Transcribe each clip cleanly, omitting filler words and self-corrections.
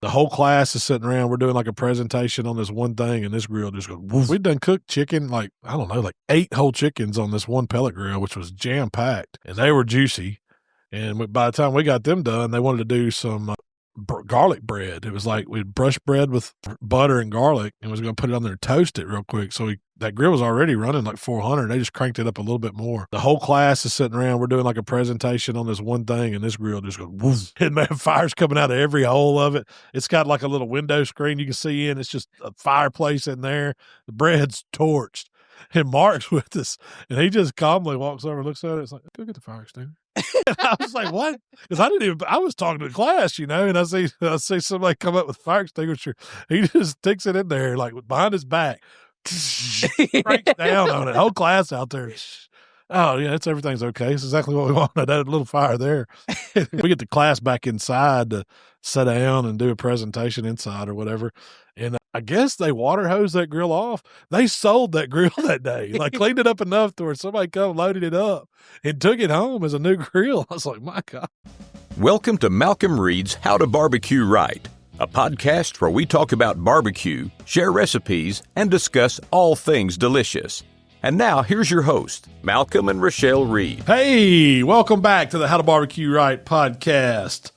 The whole class is sitting around. We're doing like a presentation on this one thing, and this grill just goes, woof. We'd done cooked chicken, like, I don't know, like 8 whole chickens on this one pellet grill, which was jam-packed, and they were juicy. And by the time we got them done, they wanted to do some garlic bread. It was like we'd brush bread with butter and garlic and was going to put it on there and toast it real quick. So that grill was already running like 400. They just cranked it up a little bit more. The whole class is sitting around. We're doing like a presentation on this one thing, and this grill just goes, woof. And man, fire's coming out of every hole of it. It's got like a little window screen you can see in. It's just a fireplace in there. The bread's torched. And Mark's with us, and he just calmly walks over and looks at it. It's like, go get the fire extinguisher. And I was like, what? Because I was talking to the class, and I see somebody come up with a fire extinguisher. He just sticks it in there, like behind his back, breaks down on it. Whole class out there. Oh, yeah, everything's okay. It's exactly what we wanted. That little fire there. We get the class back inside to sit down and do a presentation inside or whatever. And I guess they water hosed that grill off. They sold that grill that day. Like, cleaned it up enough to where somebody come loaded it up and took it home as a new grill. I was like, my God. Welcome to Malcom Read's How to Barbecue Right, a podcast where we talk about barbecue, share recipes, and discuss all things delicious. And now, here's your host, Malcolm and Rochelle Reed. Hey, welcome back to the How to Barbecue Right podcast.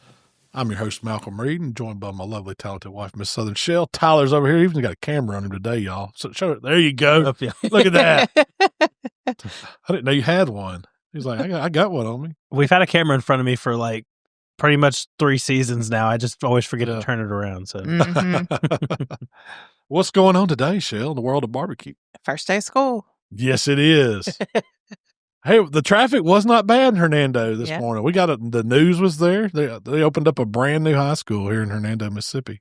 I'm your host, Malcolm Reed, and joined by my lovely, talented wife, Miss Southern Shell. Tyler's over here. He even got a camera on him today, y'all. So show it. There you go. Look at that. I didn't know you had one. He's like, I got one on me. We've had a camera in front of me for like pretty much 3 seasons now. I just always forget to turn it around. So, What's going on today, Shell, in the world of barbecue? First day of school. Yes, it is. Hey, the traffic was not bad in Hernando this morning. We got the news was there. They opened up a brand new high school here in Hernando, Mississippi,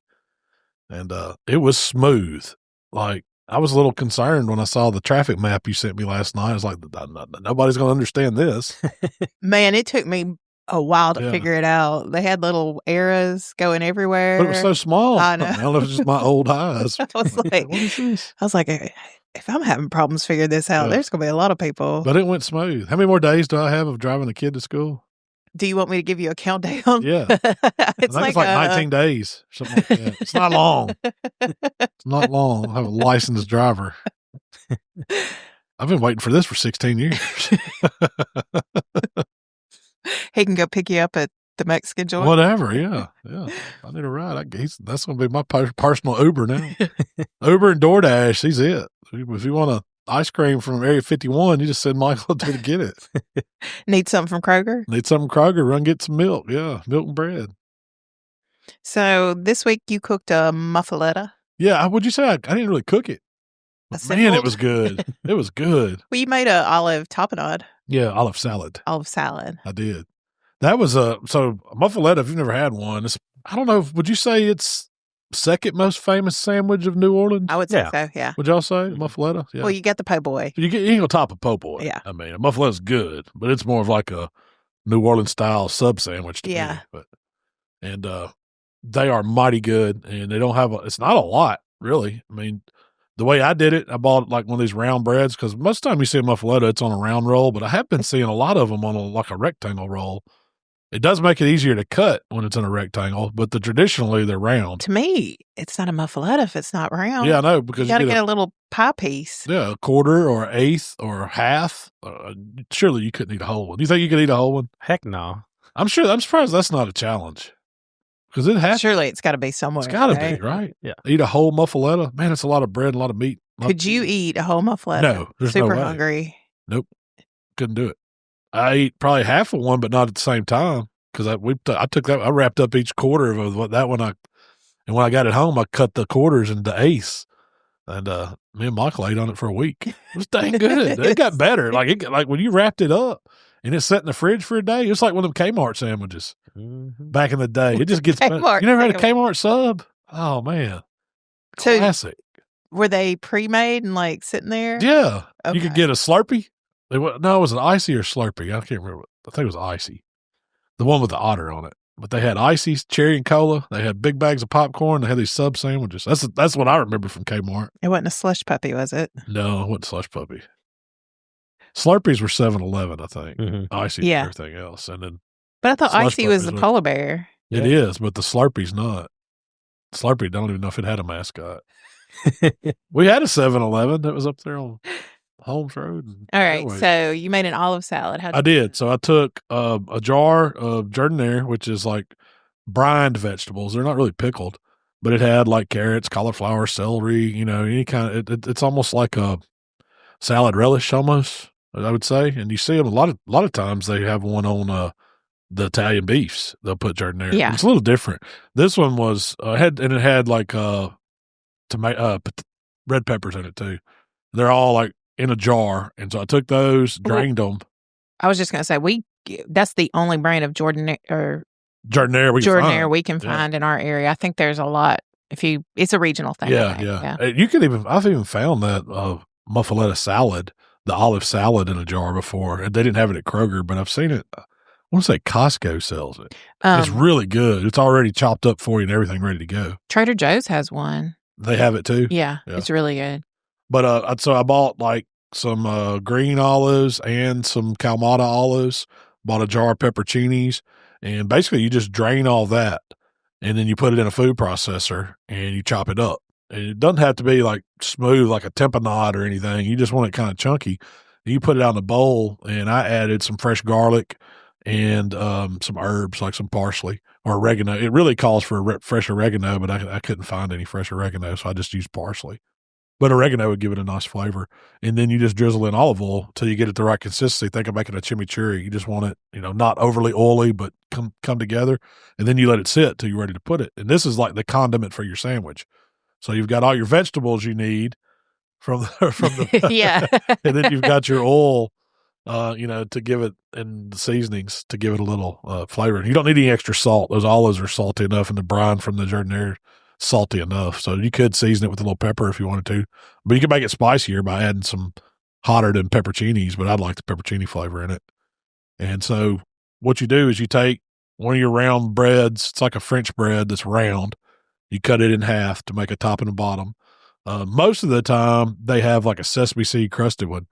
and it was smooth. Like, I was a little concerned when I saw the traffic map you sent me last night. I was like, nobody's going to understand this. Man, it took me a while to figure it out. They had little arrows going everywhere. But it was so small. I know. I don't know if it's just my old eyes. I was like, what is this? I was like, if I'm having problems figuring this out, there's going to be a lot of people. But it went smooth. How many more days do I have of driving a kid to school? Do you want me to give you a countdown? Yeah. It's like 19 days. Something like that. It's not long. It's not long. I have a licensed driver. I've been waiting for this for 16 years. He can go pick you up at the Mexican joint. Whatever, yeah. I need a ride. That's going to be my personal Uber now. Uber and DoorDash, he's it. If you want an ice cream from Area 51, you just send Michael up there to get it. Need something from Kroger? Need something from Kroger, run get some milk. Yeah, milk and bread. So this week you cooked a muffuletta. Yeah, would you say I didn't really cook it? Man, it was good. It was good. Well, you made an olive tapenade. Yeah, olive salad. Olive salad. I did. That was so a muffuletta, if you've never had one, I don't know, would you say it's second most famous sandwich of New Orleans? I would say so, yeah. Would y'all say muffuletta? Yeah. Well, you get the po' boy. You ain't gonna top a po' boy. Yeah. I mean, a muffuletta's good, but it's more of like a New Orleans style sub sandwich to me. And they are mighty good, and they don't have it's not a lot, really. I mean, the way I did it, I bought like one of these round breads, because most of the time you see a muffuletta, it's on a round roll, but I have been seeing a lot of them on like a rectangle roll. It does make it easier to cut when it's in a rectangle, but traditionally they're round. To me, it's not a muffuletta if it's not round. Yeah, I know, because you got to get a little pie piece. Yeah, a quarter or an eighth or half. Surely you couldn't eat a whole one. Do you think you could eat a whole one? Heck no. I'm surprised that's not a challenge. Because it has. Surely it's got to be somewhere. It's got to be, right? Yeah. Eat a whole muffuletta. Man, it's a lot of bread, a lot of meat. Could you eat a whole muffuletta? No, there's Super no way. hungry. Nope. Couldn't do it. I ate probably half of one, but not at the same time. Because I took that, I wrapped up each quarter of that one. And when I got it home, I cut the quarters into eighths. And me and Michael ate on it for a week. It was dang good. It got better. Like when you wrapped it up and it sat in the fridge for a day, it's like one of them Kmart sandwiches back in the day. It just gets better. You never had a Kmart sub? Oh, man. Classic. So, were they pre-made and like sitting there? Yeah. Okay. You could get a Slurpee. No, it was an icy or Slurpee. I can't remember. I think it was icy. The one with the otter on it. But they had icy, cherry and cola. They had big bags of popcorn. They had these sub sandwiches. That's what I remember from Kmart. It wasn't a slush puppy, was it? No, it wasn't slush puppy. Slurpees were 7-Eleven, I think. Icy and everything else. And then but I thought icy was the polar bear. It is, but the Slurpee's not. Slurpee, I don't even know if it had a mascot. We had a 7-Eleven that was up there on Holmes Road. All right, so you made an olive salad. I did. So I took a jar of jardiniere, which is like brined vegetables. They're not really pickled, but it had like carrots, cauliflower, celery, any kind of, it's almost like a salad relish almost, I would say. And you see them a lot of times they have one on the Italian beefs. They'll put jardiniere. Yeah. It's a little different. This one was, it had like tomato, red peppers in it too. They're all like in a jar. And so I took those, drained them. I was just going to say, that's the only brand of jardiniere we can find in our area. I think there's a lot. It's a regional thing. Yeah. I've even found that Muffuletta salad, the olive salad in a jar before. They didn't have it at Kroger, but I've seen it. I want to say Costco sells it. It's really good. It's already chopped up for you and everything ready to go. Trader Joe's has one. They have it too? Yeah. It's really good. But so I bought like some green olives and some Kalamata olives, bought a jar of pepperoncinis, and basically you just drain all that and then you put it in a food processor and you chop it up. And it doesn't have to be like smooth like a tempanade or anything. You just want it kind of chunky. You put it out in a bowl, and I added some fresh garlic and some herbs like some parsley or oregano. It really calls for fresh oregano, but I couldn't find any fresh oregano, so I just used parsley. But oregano would give it a nice flavor. And then you just drizzle in olive oil till you get it the right consistency. Think of making a chimichurri. You just want it, not overly oily, but come together. And then you let it sit till you're ready to put it. And this is like the condiment for your sandwich. So you've got all your vegetables you need from the yeah. And then you've got your oil, to give it, and the seasonings to give it a little flavor. And you don't need any extra salt. Those olives are salty enough, and the brine from the jardiniere salty enough. So you could season it with a little pepper if you wanted to, but you could make it spicier by adding some hotter than pepperoncinis, but I'd like the pepperoni flavor in it. And so what you do is you take one of your round breads. It's like a French bread that's round. You cut it in half to make a top and a bottom. Most of the time they have like a sesame seed crusted one.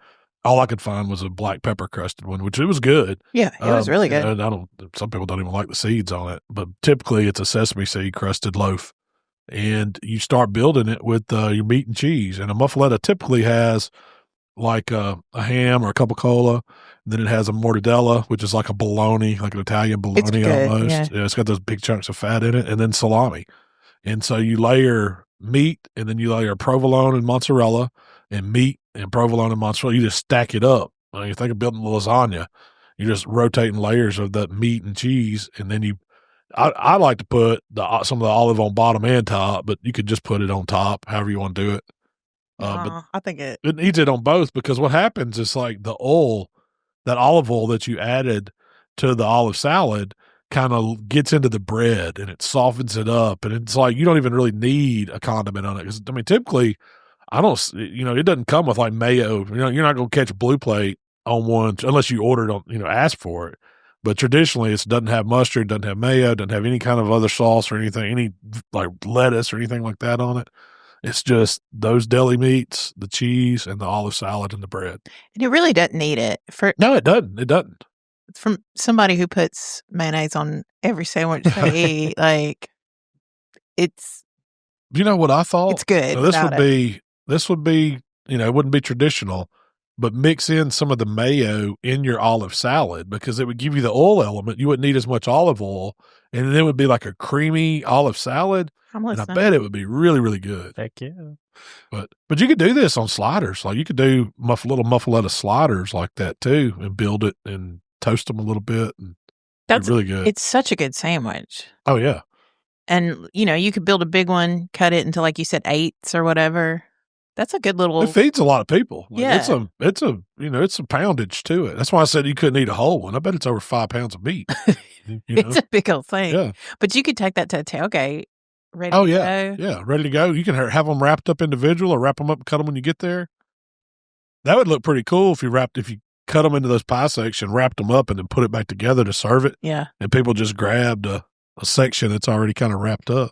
All I could find was a black pepper crusted one, which it was good. Yeah, it was really good. And some people don't even like the seeds on it, but typically it's a sesame seed crusted loaf. And you start building it with your meat and cheese. And a muffuletta typically has like a ham or a capicola. Then it has a mortadella, which is like a bologna, like an Italian bologna almost. Yeah, it's got those big chunks of fat in it, and then salami. And so you layer meat, and then you layer provolone and mozzarella, and meat and provolone and mozzarella. You just stack it up. You think of building lasagna. You're just rotating layers of that meat and cheese, and then I like to put some of the olive on bottom and top, but you could just put it on top, however you want to do it. But I think it needs it on both, because what happens is like the oil, that olive oil that you added to the olive salad kind of gets into the bread and it softens it up. And it's like you don't even really need a condiment on it. Because, typically, it doesn't come with like mayo. You're not going to catch a blue plate on one unless you order it ask for it. But traditionally, it doesn't have mustard, doesn't have mayo, doesn't have any kind of other sauce or anything, any like lettuce or anything like that on it. It's just those deli meats, the cheese, and the olive salad and the bread. And it really doesn't need it. No, it doesn't. It doesn't. From somebody who puts mayonnaise on every sandwich they eat, like it's. You know what I thought? It's good. So this would be, it wouldn't be traditional, but mix in some of the mayo in your olive salad, because it would give you the oil element. You wouldn't need as much olive oil, and then it would be like a creamy olive salad. And I bet it would be really, really good. Heck yeah. But you could do this on sliders. Like you could do little muffuletta sliders like that too, and build it and toast them a little bit. And that's really good. It's such a good sandwich. Oh yeah. And you could build a big one, cut it into, like you said, 8s or whatever. That's a good little. It feeds a lot of people. Like yeah. It's a poundage to it. That's why I said you couldn't eat a whole one. I bet it's over 5 pounds of meat. It's a big old thing. Yeah. But you could take that to a tailgate. Ready to go. Yeah, ready to go. You can have them wrapped up individual or wrap them up and cut them when you get there. That would look pretty cool if you cut them into those pie section, wrapped them up, and then put it back together to serve it. Yeah. And people just grabbed a section that's already kind of wrapped up.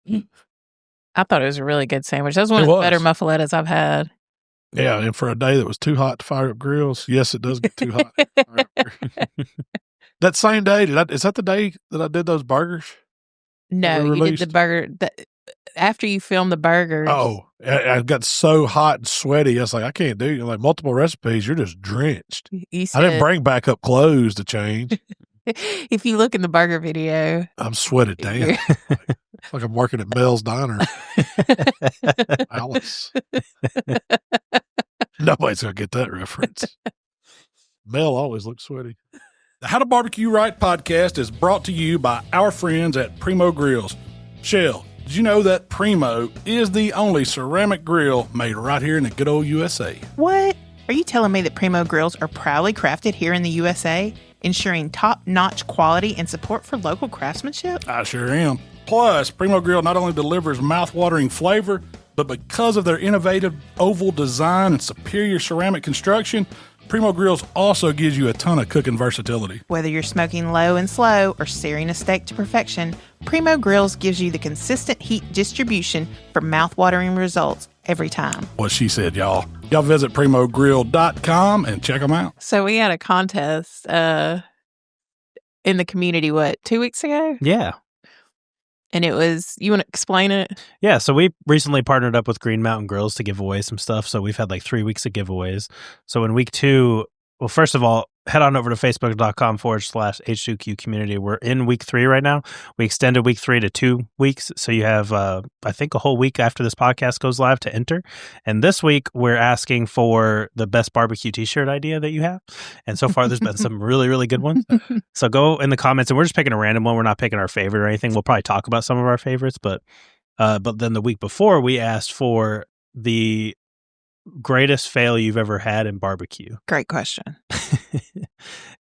I thought it was a really good sandwich. That was one of the better muffulettas I've had. Yeah, and for a day that was too hot to fire up grills, yes, it does get too hot. That same day, is that the day that I did those burgers? No, you did the burger. After you filmed the burgers. Oh, I got so hot and sweaty. I was like, I can't do it. Like multiple recipes, you're just drenched. You said, I didn't bring backup clothes to change. If you look in the burger video, I'm sweated down. Like I'm working at Mel's Diner. Alice. Nobody's going to get that reference. Mel always looks sweaty. The How to Barbecue Right podcast is brought to you by our friends at Primo Grills. Shell, did you know that Primo is the only ceramic grill made right here in the good old USA? What? Are you telling me that Primo Grills are proudly crafted here in the USA, ensuring top-notch quality and support for local craftsmanship? I sure am. Plus, Primo Grill not only delivers mouth-watering flavor, but because of their innovative oval design and superior ceramic construction, Primo Grills also gives you a ton of cooking versatility. Whether you're smoking low and slow or searing a steak to perfection, Primo Grills gives you the consistent heat distribution for mouth-watering results every time. What she said, y'all. Y'all visit primogrill.com and check them out. So we had a contest in the community, 2 weeks ago? Yeah. And it was, you want to explain it? Yeah, so we recently partnered up with Green Mountain Grills to give away some stuff. So we've had 3 weeks of giveaways. So in week 2, well, first of all, head on over to facebook.com/H2Q community. We're in week 3 right now. We extended week 3 to 2 weeks. So you have, I think, a whole week after this podcast goes live to enter. And this week, we're asking for the best barbecue t-shirt idea that you have. And so far, there's been some really, really good ones. So go in the comments, and we're just picking a random one. We're not picking our favorite or anything. We'll probably talk about some of our favorites. But then the week before, we asked for the greatest fail you've ever had in barbecue. Great question.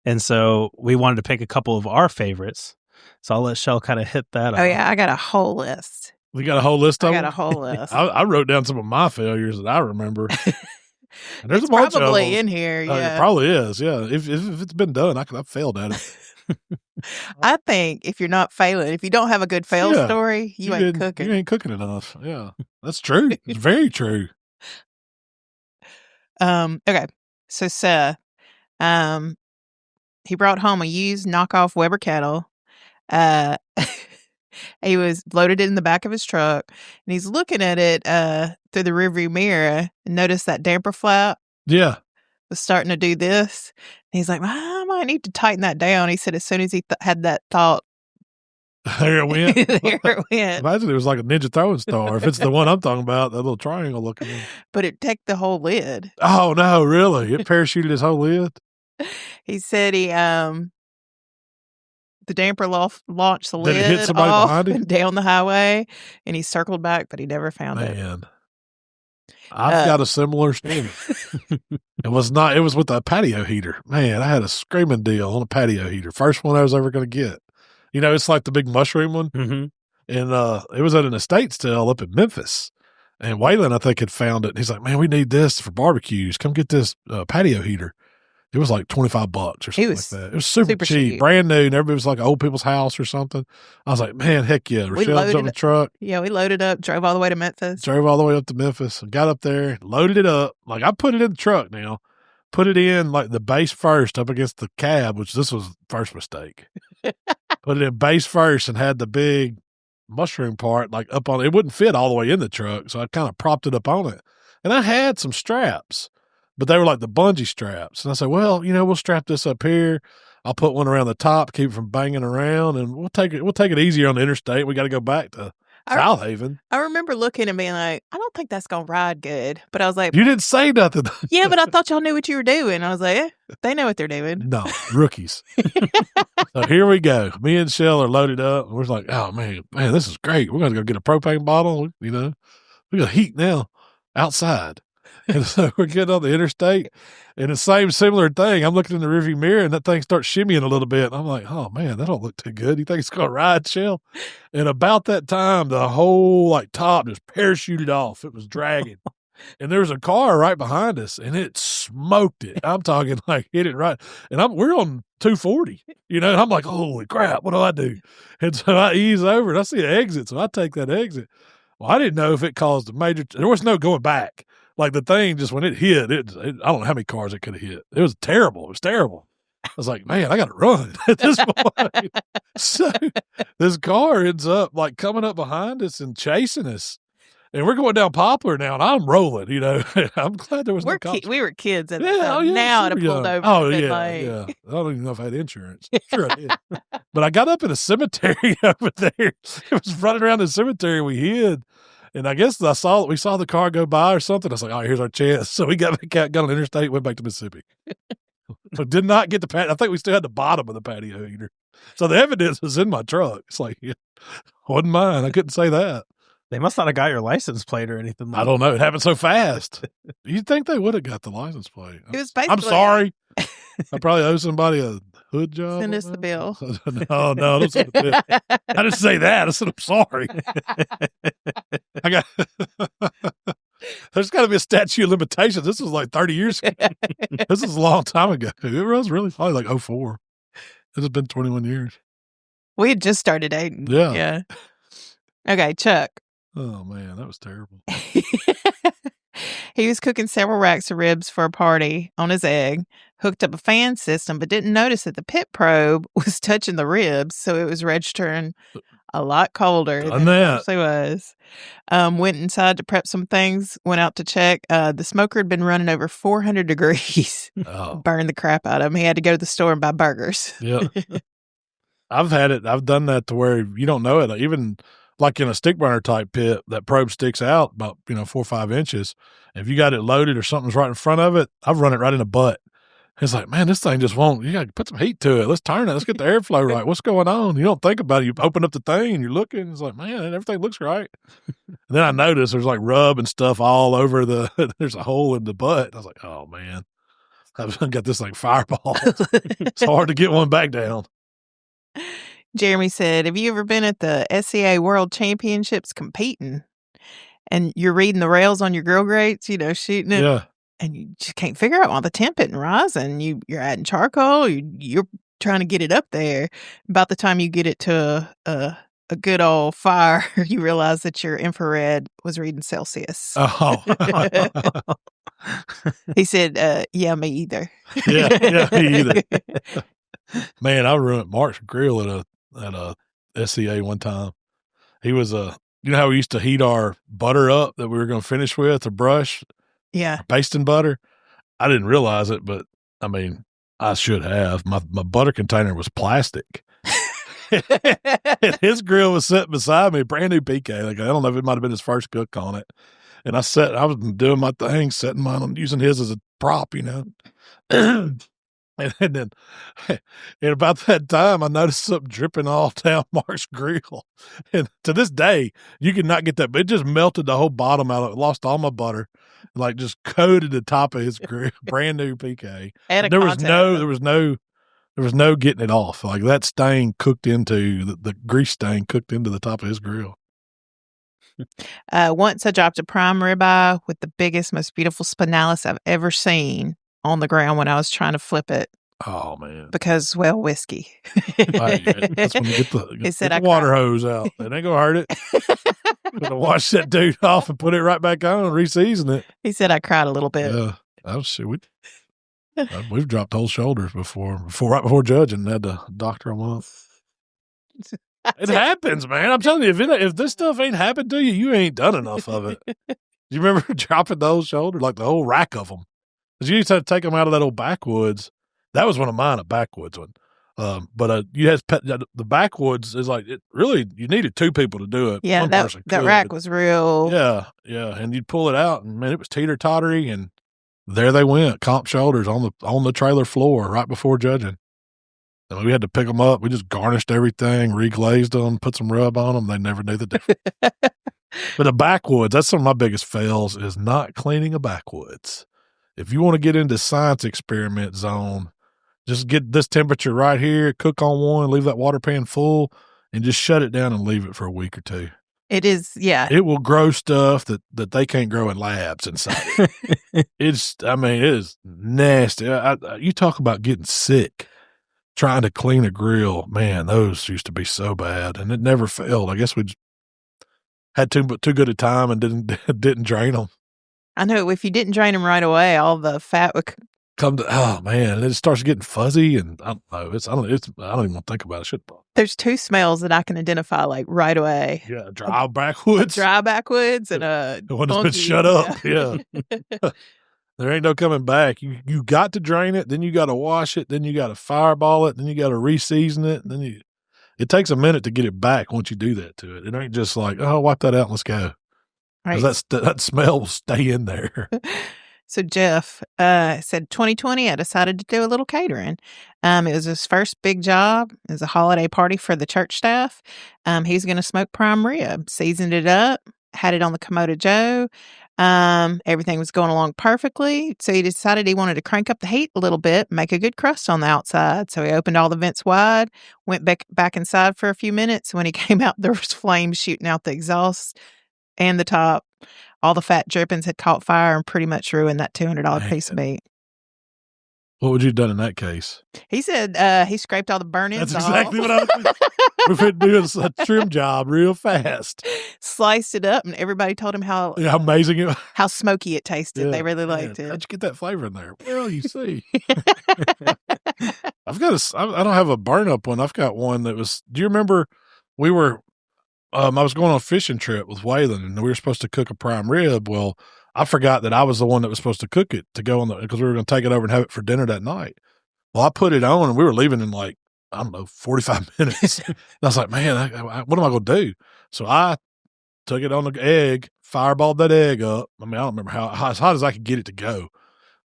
And so we wanted to pick a couple of our favorites. So I'll let Shell kind of hit that up. Oh, yeah. I got a whole list. We got a whole list of them? I got a whole list. I wrote down some of my failures that I remember. And there's it's a bunch probably of them. in here, yeah. It probably is, yeah. If it's been done, I've failed at it. I think if you're not failing, if you don't have a good fail story, you ain't cooking. You ain't cooking enough. Yeah, that's true. It's very true. Okay. So Seth, he brought home a used knockoff Weber kettle. He was loaded it in the back of his truck, and he's looking at it through the rearview mirror and noticed that damper flap. Yeah. Was starting to do this. And he's like, I might need to tighten that down. He said as soon as he had that thought, there it went. There it went. Imagine it was like a ninja throwing star. If it's the one I'm talking about, that little triangle looking one. But it took the whole lid. Oh, no, really? It parachuted his whole lid? He said the damper launched the lid Did it hit somebody off behind him? and down the highway, and he circled back, but he never found it. Man. I've got a similar story. It was with a patio heater. Man, I had a screaming deal on a patio heater. First one I was ever going to get. You know, it's like the big mushroom one. Mm-hmm. And it was at an estate sale up in Memphis. And Waylon, I think, had found it. And he's like, man, we need this for barbecues. Come get this patio heater. It was like $25 or something like that. It was super cheap, brand new. And everybody was like old people's house or something. I was like, man, heck yeah. Rochelle jumped in the truck. Yeah, we loaded up, drove all the way to Memphis. Drove all the way up to Memphis and got up there, loaded it up. Like I put it in the truck now. Put it in like the base first up against the cab, which this was the first mistake. Put it in base first and had the big mushroom part like up on it. It wouldn't fit all the way in the truck. So I kind of propped it up on it. And I had some straps. But they were like the bungee straps. And I said, well, we'll strap this up here. I'll put one around the top, keep it from banging around, and we'll take it easier on the interstate. We got to go back to South Haven. I remember looking and being like, I don't think that's going to ride good. But I was like, you didn't say nothing. Yeah, but I thought y'all knew what you were doing. I was like, they know what they're doing. No, rookies. So here we go. Me and Shell are loaded up. And we're like, oh, man, this is great. We're going to go get a propane bottle. We got heat now outside. And so we're getting on the interstate, and the similar thing. I'm looking in the rearview mirror, and that thing starts shimmying a little bit. And I'm like, oh, man, that don't look too good. You think it's going to ride, Shell? And about that time, the whole top just parachuted off. It was dragging. And there was a car right behind us, and it smoked it. I'm talking like hit it right. And we're on 240, and I'm like, holy crap, what do I do? And so I ease over, and I see an exit, so I take that exit. Well, I didn't know if it caused a major – there was no going back. Like the thing just when it hit, I don't know how many cars it could have hit. It was terrible. It was terrible. I was like, man, I got to run at this point. So this car ends up like coming up behind us and chasing us. And we're going down Poplar now, and I'm rolling, I'm glad there was no cops. We were kids at the time. Now I'd have pulled over. Oh, yeah, yeah. I don't even know if I had insurance. Sure I did. But I got up in a cemetery over there. It was running around the cemetery we hid. And I guess we saw the car go by or something. I was like, all right, here's our chance. So we got on the interstate, went back to Mississippi. So did not get the patio. I think we still had the bottom of the patio heater. So the evidence was in my truck. It's like, wasn't mine. I couldn't say that. They must not have got your license plate or anything. I don't know. It happened so fast. You'd think they would have got the license plate. It was basically. I'm sorry. I probably owe somebody a hood job. Send us the bill. No, don't send the bill. I didn't say that. I said, I'm sorry. There's got to be a statute of limitations. This was like 30 years ago. This is a long time ago. It was really probably like 2004. It has been 21 years. We had just started dating. Yeah. Okay, Chuck. Oh, man, that was terrible. He was cooking several racks of ribs for a party on his egg, hooked up a fan system, but didn't notice that the pit probe was touching the ribs, so it was registering a lot colder than it actually was. Went inside to prep some things, went out to check. The smoker had been running over 400 degrees. Oh. Burned the crap out of him. He had to go to the store and buy burgers. Yeah. I've done that to where you don't know it. Even like in a stick burner type pit, that probe sticks out about, 4 or 5 inches. If you got it loaded or something's right in front of it, I've run it right in the butt. It's like, man, this thing just won't, you got to put some heat to it. Let's turn it. Let's get the airflow right. What's going on? You don't think about it. You open up the thing and you're looking. It's like, man, everything looks right. And then I noticed there's like rub and stuff all over there's a hole in the butt. I was like, oh, man, I've got this like fireball. It's hard to get one back down. Jeremy said, have you ever been at the SCA World Championships competing and you're reading the rails on your grill grates, shooting it? Yeah. And you just can't figure out why the temp isn't rising. You're adding charcoal. You're trying to get it up there. About the time you get it to a good old fire, you realize that your infrared was reading Celsius. Oh. He said, yeah, me either. Yeah, me either. Man, I ruined Mark's grill at a SCA one time. He was you know how we used to heat our butter up that we were going to finish with, a brush? Yeah. Basting butter. I didn't realize it, but I mean, I should have. My butter container was plastic. And his grill was sitting beside me, brand new PK. Like, I don't know if it might have been his first cook on it. And I was doing my thing, setting mine on, using his as a prop, And then in about that time, I noticed something dripping all down Mark's grill. And to this day, you could not get that. But it just melted the whole bottom out of it. Lost all my butter. Like just coated the top of his grill. Brand new PK. There was no getting it off. Like that stain cooked into the grease stain cooked into the top of his grill. Once I dropped a prime ribeye with the biggest, most beautiful spinalis I've ever seen on the ground when I was trying to flip it. Oh, man. Because, whiskey. That's when you get the water hose out. It ain't going to hurt it. I'm going to wash that dude off and put it right back on and re-season it. He said I cried a little bit. Yeah. We've dropped whole shoulders right before judging. Had to doctor them up. It happens, man. I'm telling you, if this stuff ain't happened to you, you ain't done enough of it. You remember dropping the whole shoulder, like the whole rack of them? Because you used to take them out of that old backwoods. That was one of mine, a backwoods one. But you had the backwoods is like you needed 2 people to do it. Yeah, that rack was real. Yeah, and you'd pull it out, and man, it was teeter-tottery, and there they went, comp shoulders on the trailer floor right before judging. And we had to pick them up. We just garnished everything, reglazed them, put some rub on them. They never knew the difference. But the backwoods, that's some of my biggest fails is not cleaning a backwoods. If you want to get into science experiment zone, just get this temperature right here, cook on one, leave that water pan full, and just shut it down and leave it for a week or 2. It is, yeah. It will grow stuff that they can't grow in labs inside it. It is nasty. You talk about getting sick trying to clean a grill. Man, those used to be so bad, and it never failed. I guess we just had too good a time and didn't drain them. I know if you didn't drain them right away, all the fat would oh man, it starts getting fuzzy, and I don't know. I don't even want to think about it. There's two smells that I can identify like right away. Yeah, dry backwoods, and the one that's been shut up. Yeah. There ain't no coming back. You got to drain it, then you got to wash it, then you got to fireball it, then you got to re-season it, and then it takes a minute to get it back once you do that to it. It ain't just like, oh, wipe that out and let's go. Right. That smell will stay in there. So Jeff said 2020, I decided to do a little catering. It was his first big job. It was a holiday party for the church staff. He was going to smoke prime rib, seasoned it up, had it on the Kamado Joe. Everything was going along perfectly. So he decided he wanted to crank up the heat a little bit, make a good crust on the outside. So he opened all the vents wide, went back inside for a few minutes. When he came out, there was flames shooting out the exhaust and the top. All the fat drippings had caught fire and pretty much ruined that $200 piece of meat. What would you have done in that case? He said he scraped all the burn-ins off. That's exactly what I was thinking. We've been doing a trim job real fast. Sliced it up, and everybody told him how amazing it was. How smoky it tasted. Yeah, they really liked it. How'd you get that flavor in there? Well, you see. I don't have a burn-up one. I've got one that was, do you remember we were, I was going on a fishing trip with Waylon, and we were supposed to cook a prime rib. Well, I forgot that I was the one that was supposed to cook it to go because we were going to take it over and have it for dinner that night. Well, I put it on, and we were leaving in 45 minutes. And I was like, man, what am I going to do? So I took it on the egg, fireballed that egg up. I mean, I don't remember how as hot as I could get it to go.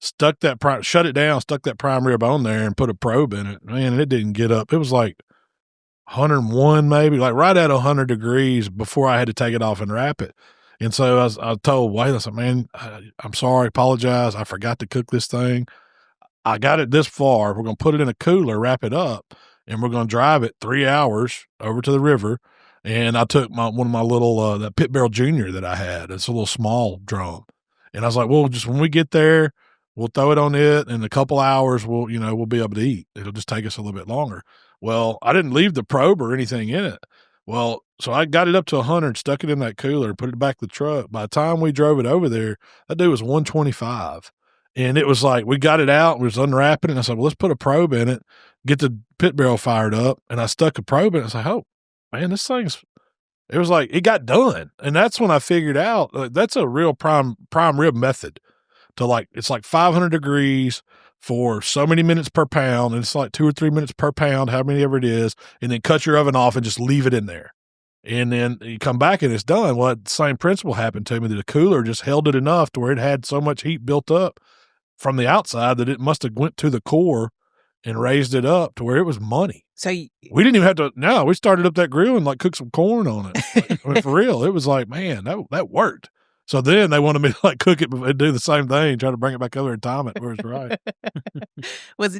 Shut it down, stuck that prime rib on there, and put a probe in it. Man, and it didn't get up. It was like 101 maybe, like right at 100 degrees before I had to take it off and wrap it. And so I told Wayne, I said, man, I'm sorry, apologize. I forgot to cook this thing. I got it this far. We're going to put it in a cooler, wrap it up, and we're going to drive it 3 hours over to the river. And I took one of my little, that Pit Barrel Junior that I had. It's a little small drum. And I was like, well, just when we get there, we'll throw it on it. In a couple hours, we'll be able to eat. It'll just take us a little bit longer. Well, I didn't leave the probe or anything in it. Well, so I got it up to 100, stuck it in that cooler, put it back in the truck. By the time we drove it over there, that dude was 125. And it was like, we got it out, we was unwrapping it. And I said, well, let's put a probe in it, get the pit barrel fired up. And I stuck a probe in it. I was like, oh, man, it was like, it got done. And that's when I figured out that's a real prime rib method to it's like 500 degrees for so many minutes per pound. And it's like 2 or 3 minutes per pound, how many ever it is. And then cut your oven off and just leave it in there. And then you come back and it's done. Well, the same principle happened to me, that the cooler just held it enough to where it had so much heat built up from the outside that it must have went to the core and raised it up to where it was money. So we didn't even have to. No, we started up that grill and cooked some corn on it. I mean, for real, it was like, man, that worked. So then they wanted me to cook it and do the same thing, try to bring it back over and time it where it's right. It was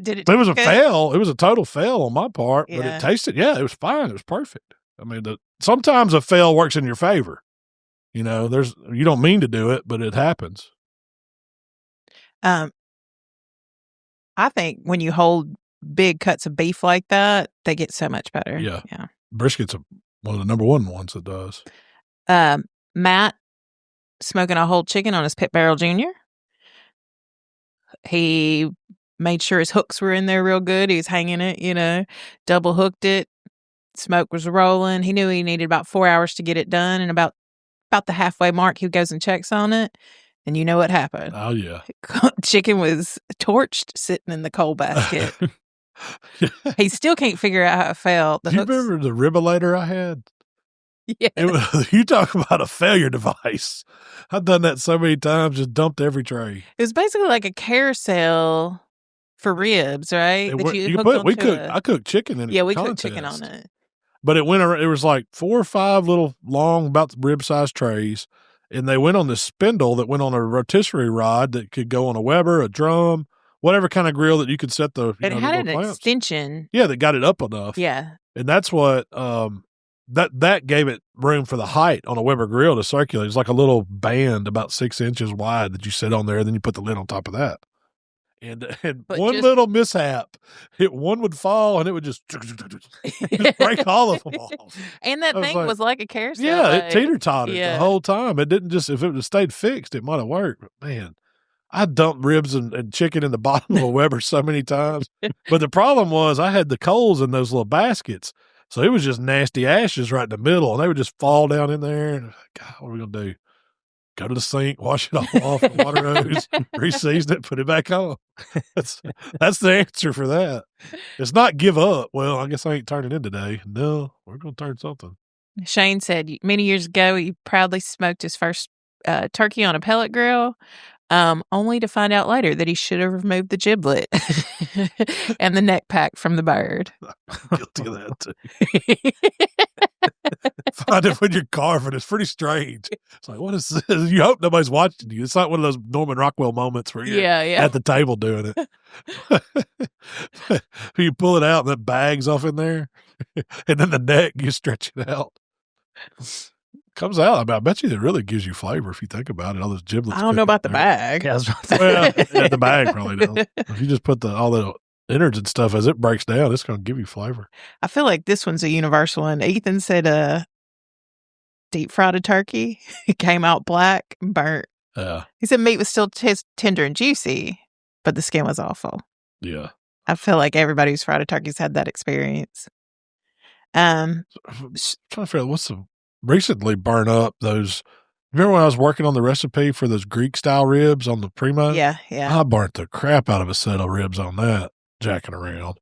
a fail. It was a total fail on my part, but it tasted. Yeah, it was fine. It was perfect. I mean, sometimes a fail works in your favor. You don't mean to do it, but it happens. I think when you hold big cuts of beef like that, they get so much better. Yeah. Brisket's one of the number one ones that does. Matt smoking a whole chicken on his Pit Barrel Junior. He made sure his hooks were in there real good. He was hanging it, double hooked it. Smoke was rolling. He knew he needed about 4 hours to get it done. And about the halfway mark, he goes and checks on it. And you know what happened? Oh, yeah. Chicken was torched sitting in the coal basket. He still can't figure out how it felt. Do you remember the ribulator I had? Yeah. You talk about a failure device. I've done that so many times, just dumped every tray. It was basically like a carousel for ribs, right? I cooked chicken in it. Yeah, we cooked chicken on it. But it went around, it was like 4 or 5 little long, about the rib-sized trays. And they went on this spindle that went on a rotisserie rod that could go on a Weber, a drum, whatever kind of grill that you could set the. It had an extension. Yeah, that got it up enough. Yeah, and that's what that gave it room for the height on a Weber grill to circulate. It's like a little band about 6 inches wide that you sit on there, and then you put the lid on top of that. And one little mishap, one would fall and it would just break all of them off. And that thing was like a carousel. Yeah, it teeter-totted the whole time. It didn't just, if it would have stayed fixed, it might have worked. But man, I dumped ribs and chicken in the bottom of a Weber so many times. But the problem was I had the coals in those little baskets. So it was just nasty ashes right in the middle, and they would just fall down in there. And God, what are we going to do? Go to the sink, wash it all off, water hose, re-season it, put it back on. That's the answer for that. It's not give up. Well, I guess I ain't turning in today. No, we're going to turn something. Shane said many years ago he proudly smoked his first turkey on a pellet grill, only to find out later that he should have removed the giblet and the neck pack from the bird. I'm guilty of that too. Find it when you're carving. It's pretty strange. It's like, what is this? You hope nobody's watching you. It's not one of those Norman Rockwell moments where you're at the table doing it. You pull it out and the bag's off in there, and then the neck, you stretch it out. Comes out. I mean, I bet you it really gives you flavor if you think about it. All those giblets. I don't know about the bag. Yeah, the bag probably does. If you just put all the innards and stuff as it breaks down, it's going to give you flavor. I feel like this one's a universal one. Ethan said deep fried a turkey. It came out black and burnt. Yeah. He said meat was still tender and juicy, but the skin was awful. Yeah. I feel like everybody who's fried a turkey's had that experience. I'm trying to figure out what's the recently burn up those. Remember when I was working on the recipe for those Greek style ribs on the Primo? Yeah. I burnt the crap out of a set of ribs on that, jacking around.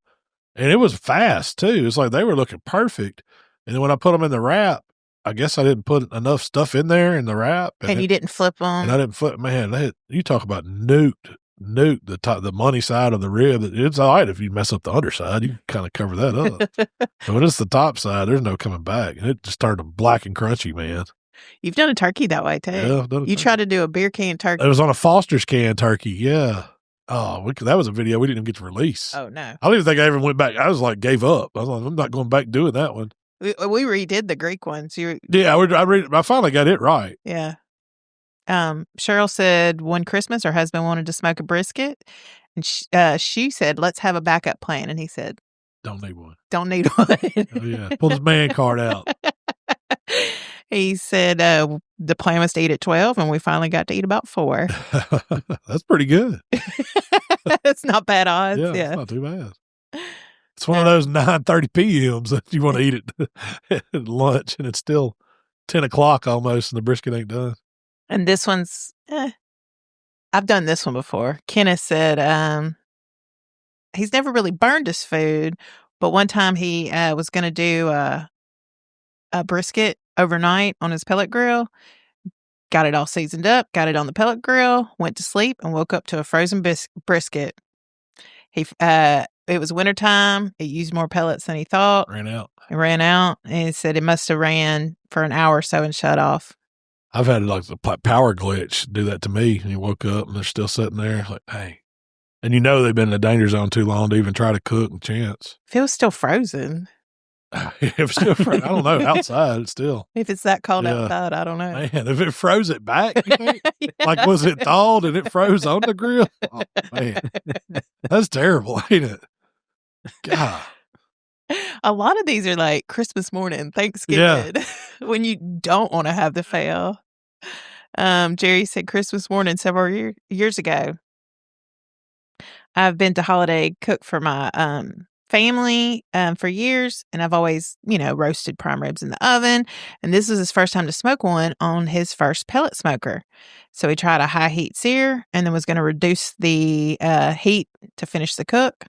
And it was fast too. It's like they were looking perfect. And then when I put them in the wrap, I guess I didn't put enough stuff in there in the wrap. And you didn't flip them. And I didn't flip. Man, you talk about nuked the money side of the rib. It's all right if you mess up the underside. You can kind of cover that up. But when it's the top side, there's no coming back. And it just turned them black and crunchy, man. You've done a turkey that way, too. Yeah, I've done you tried to do a beer can turkey. It was on a Foster's can turkey, yeah. Oh, that was a video we didn't even get to release. Oh, no. I don't even think I ever went back. I was like, gave up. I was like, I'm not going back doing that one. We redid the Greek ones. I finally got it right. Yeah. Cheryl said one Christmas her husband wanted to smoke a brisket, and she said, let's have a backup plan. And he said, don't need one. Don't need one. Oh, yeah. Pull his man card out. He said the plan was to eat at 12, and we finally got to eat about 4. That's pretty good. It's not bad odds. Yeah, it's not too bad. It's one of those 9:30 p.m.s that you want to eat at lunch, and it's still 10 o'clock almost, and the brisket ain't done. And this one's, I've done this one before. Kenneth said he's never really burned his food, but one time he was going to do a brisket overnight on his pellet grill, got it all seasoned up, got it on the pellet grill, went to sleep, and woke up to a frozen brisket. It was wintertime. It used more pellets than he thought. It ran out. And he said it must have ran for an hour or so and shut off. I've had like the power glitch do that to me. And you woke up and they're still sitting there like, hey. And you know they've been in the danger zone too long to even try to cook and chance. If it was still frozen. If it's still frozen, I don't know. Outside, it's still. If it's that cold outside, I don't know. Man, if it froze it back, like was it thawed and it froze on the grill? Oh, man. That's terrible, ain't it? God. A lot of these are like Christmas morning, Thanksgiving, when you don't want to have the fail. Jerry said Christmas morning several years ago. I've been to holiday cook for my family for years, and I've always, roasted prime ribs in the oven. And this was his first time to smoke one on his first pellet smoker. So he tried a high heat sear and then was going to reduce the heat to finish the cook.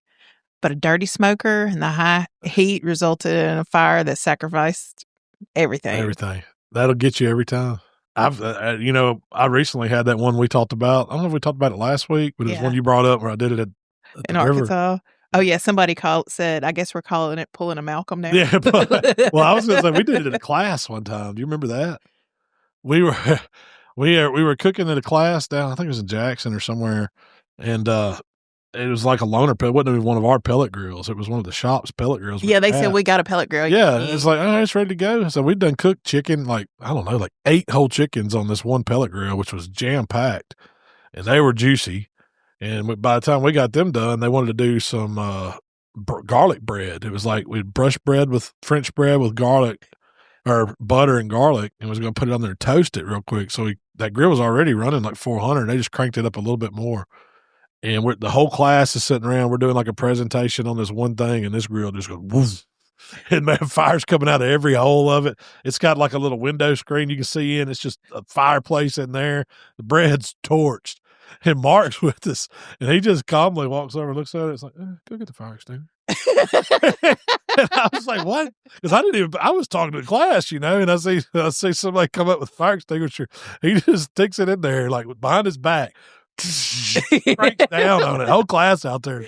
But a dirty smoker and the high heat resulted in a fire that sacrificed everything. Everything. That'll get you every time. I recently had that one we talked about. I don't know if we talked about it last week, but it was one you brought up where I did it at in Arkansas. Oh, yeah. Somebody said, I guess we're calling it pulling a Malcom now. Yeah. Well, I was going to say, we did it in a class one time. Do you remember that? We were cooking at a class down, I think it was in Jackson or somewhere. And, it was like a loaner pellet. It wasn't even one of our pellet grills. It was one of the shop's pellet grills. Yeah, they said we got a pellet grill. Yeah, it's like, it's ready to go. So we'd done cooked chicken, like, I don't know, like 8 whole chickens on this one pellet grill, which was jam-packed. And they were juicy. And by the time we got them done, they wanted to do some garlic bread. It was like we'd brush bread with French bread with garlic. or butter and garlic, and was going to put it on there and toast it real quick. So that grill was already running like 400. They just cranked it up a little bit more. And the whole class is sitting around. We're doing like a presentation on this one thing, and this grill just goes woof. And man, fire's coming out of every hole of it. It's got like a little window screen you can see in. It's just a fireplace in there. The bread's torched. And Mark's with us, and he just calmly walks over and looks at it. It's like, go get the fire extinguisher. And I was like, what? Because I was talking to the class, and I see somebody come up with a fire extinguisher. He just sticks it in there, like behind his back. Breaks down on it. Whole class out there.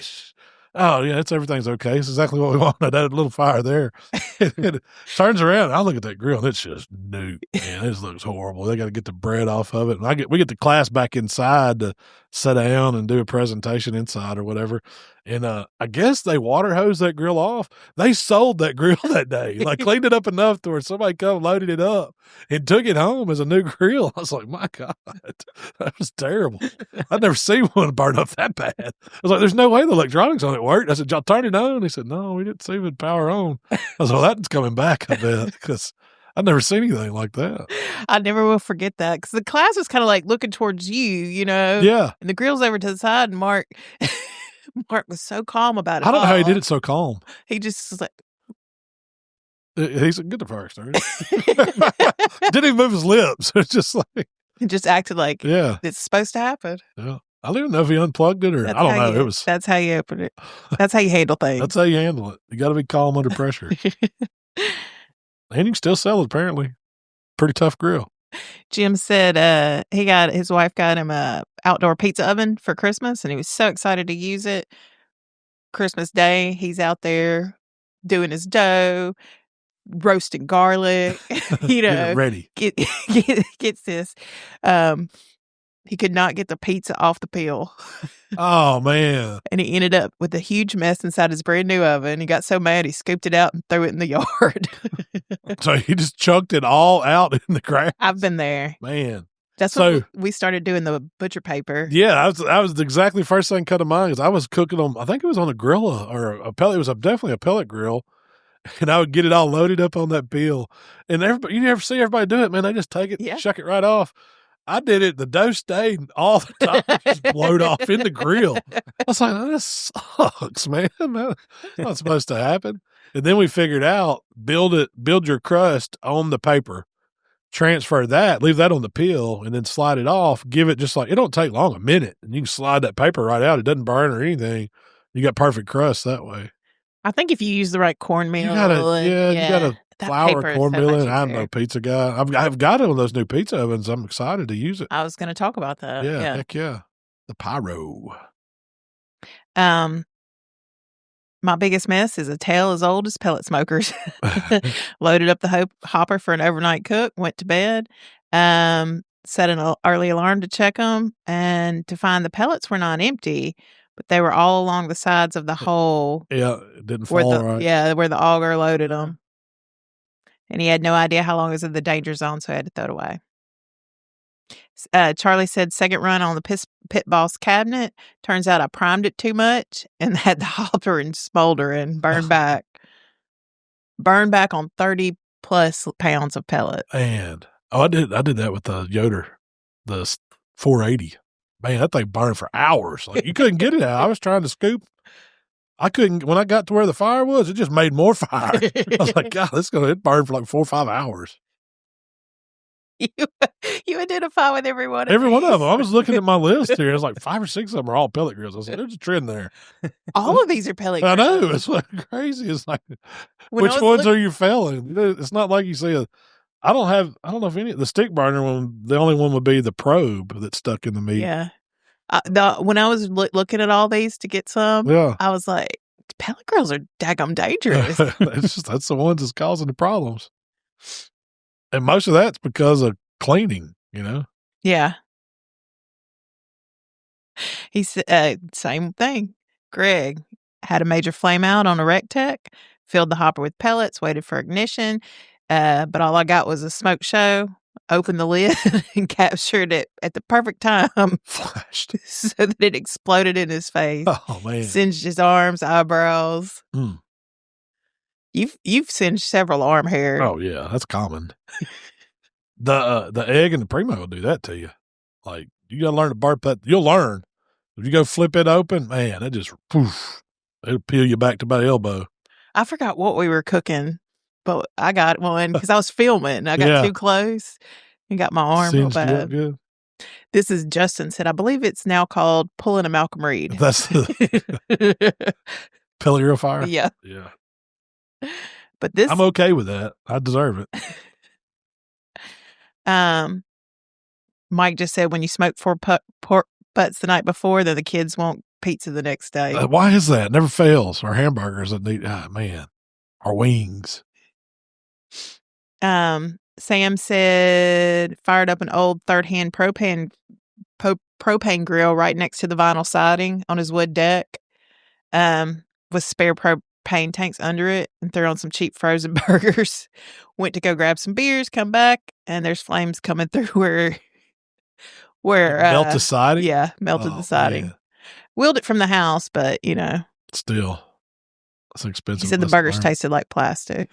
Oh, yeah, everything's okay. It's exactly what we wanted. That little fire there. It turns around. I look at that grill, and it's just new. Man, this looks horrible. They got to get the bread off of it. And we get the class back inside to sit down and do a presentation inside or whatever. And I guess they water hosed that grill off. They sold that grill that day. Like, cleaned it up enough to where somebody come loaded it up and took it home as a new grill. I was like, my God, that was terrible. I'd never seen one burn up that bad. I was like, there's no way the electronics on it worked. I said, y'all turn it on? He said, no, we didn't see the power on. I was like, well, that's coming back, I bet, because I've never seen anything like that. I never will forget that, because the class was kind of like looking towards you, Yeah. And the grill's over to the side, and Mark was so calm about it. I don't know how he did it so calm. He just was like, he said, get the fire started. Didn't even move his lips. It's just like. He just acted like it's supposed to happen. Yeah. I don't even know if he unplugged it or I don't know. That's how you open it. That's how you handle things. That's how you handle it. You got to be calm under pressure. And you can still sell it, apparently. Pretty tough grill. Jim said his wife got him a outdoor pizza oven for Christmas, and he was so excited to use it. Christmas Day, he's out there doing his dough, roasting garlic, ready. Gets this. He could not get the pizza off the peel. Oh, man. And he ended up with a huge mess inside his brand new oven. He got so mad, he scooped it out and threw it in the yard. So he just chucked it all out in the grass. I've been there. Man. That's what we started doing, the butcher paper. Yeah, that was exactly the first thing cut to mind, because I was cooking on, I think it was on a Grilla or a pellet. It was definitely a pellet grill. And I would get it all loaded up on that peel. And you never see everybody do it, man. They just take it, shuck it right off. I did it. The dough stayed, all the top just blowed off in the grill. I was like, this sucks, man. That's not supposed to happen. And then we figured out, build your crust on the paper, transfer that, leave that on the peel, and then slide it off. Give it just like, it don't take long, a minute. And you can slide that paper right out. It doesn't burn or anything. You got perfect crust that way. I think if you use the right cornmeal. You gotta flour cornmeal in. I'm no pizza guy. I've got it on those new pizza ovens. I'm excited to use it. I was going to talk about that. Yeah, heck yeah. The Pie-ro. My biggest mess is a tale as old as pellet smokers. Loaded up the hopper for an overnight cook, went to bed, set an early alarm to check them, and to find the pellets were not empty, but they were all along the sides of the hole. Yeah, it didn't fall right. Yeah, where the auger loaded them. And he had no idea how long it was in the danger zone, so I had to throw it away. Charlie said, second run on the Pit Boss cabinet. Turns out I primed it too much and had the hopper and smolder and burned back. Burned back on 30 plus pounds of pellet. And I did that with the Yoder, the 480. Man, that thing burned for hours. Like, you couldn't get it out. I was trying to scoop. I couldn't. When I got to where the fire was, it just made more fire. I was like, God, it burned for like 4 or 5 hours. You identify with every one of Every one of them. I was looking at my list here. It was like 5 or 6 of them are all pellet grills. I was like, there's a trend there. All of these are pellet grills. I know. It's like crazy. It's like, which ones are you failing? It's not like you see I don't know if any, the stick burner one, the only one would be the probe that's stuck in the meat. Yeah. When I was looking at all these to get some, I was like, pellet grills are daggum dangerous. That's the ones that's causing the problems. And most of that's because of cleaning, Yeah. He said, same thing. Greg had a major flame out on a Rectech, filled the hopper with pellets, waited for ignition. But all I got was a smoke show, opened the lid and captured it at the perfect time. Flashed. So that it exploded in his face. Oh, man. Singed his arms, eyebrows. You've singed several arm hair. Oh yeah, that's common. The egg and the Primo will do that to you. Like you gotta learn to burp that. You'll learn. If you go flip it open, man, it just it'll peel you back to about elbow. I forgot what we were cooking, but I got one because I was filming. I got too close and got my arm real bad. Good. This is Justin said, I believe it's now called pulling a Malcom Read. That's the pellet fire. Yeah. Yeah. But this, I'm okay with that. I deserve it. Mike just said when you smoke 4 pork butts the night before, then the kids want pizza the next day. Why is that? Never fails. Or hamburgers that need, man. Or wings. Sam said fired up an old third-hand propane grill right next to the vinyl siding on his wood deck with spare propane tanks under it and threw on some cheap frozen burgers. Went to go grab some beers, come back, and there's flames coming through where melt the siding? Yeah, melted the siding. Man. Wheeled it from the house, but, Still, it's expensive. He said the burgers tasted like plastic.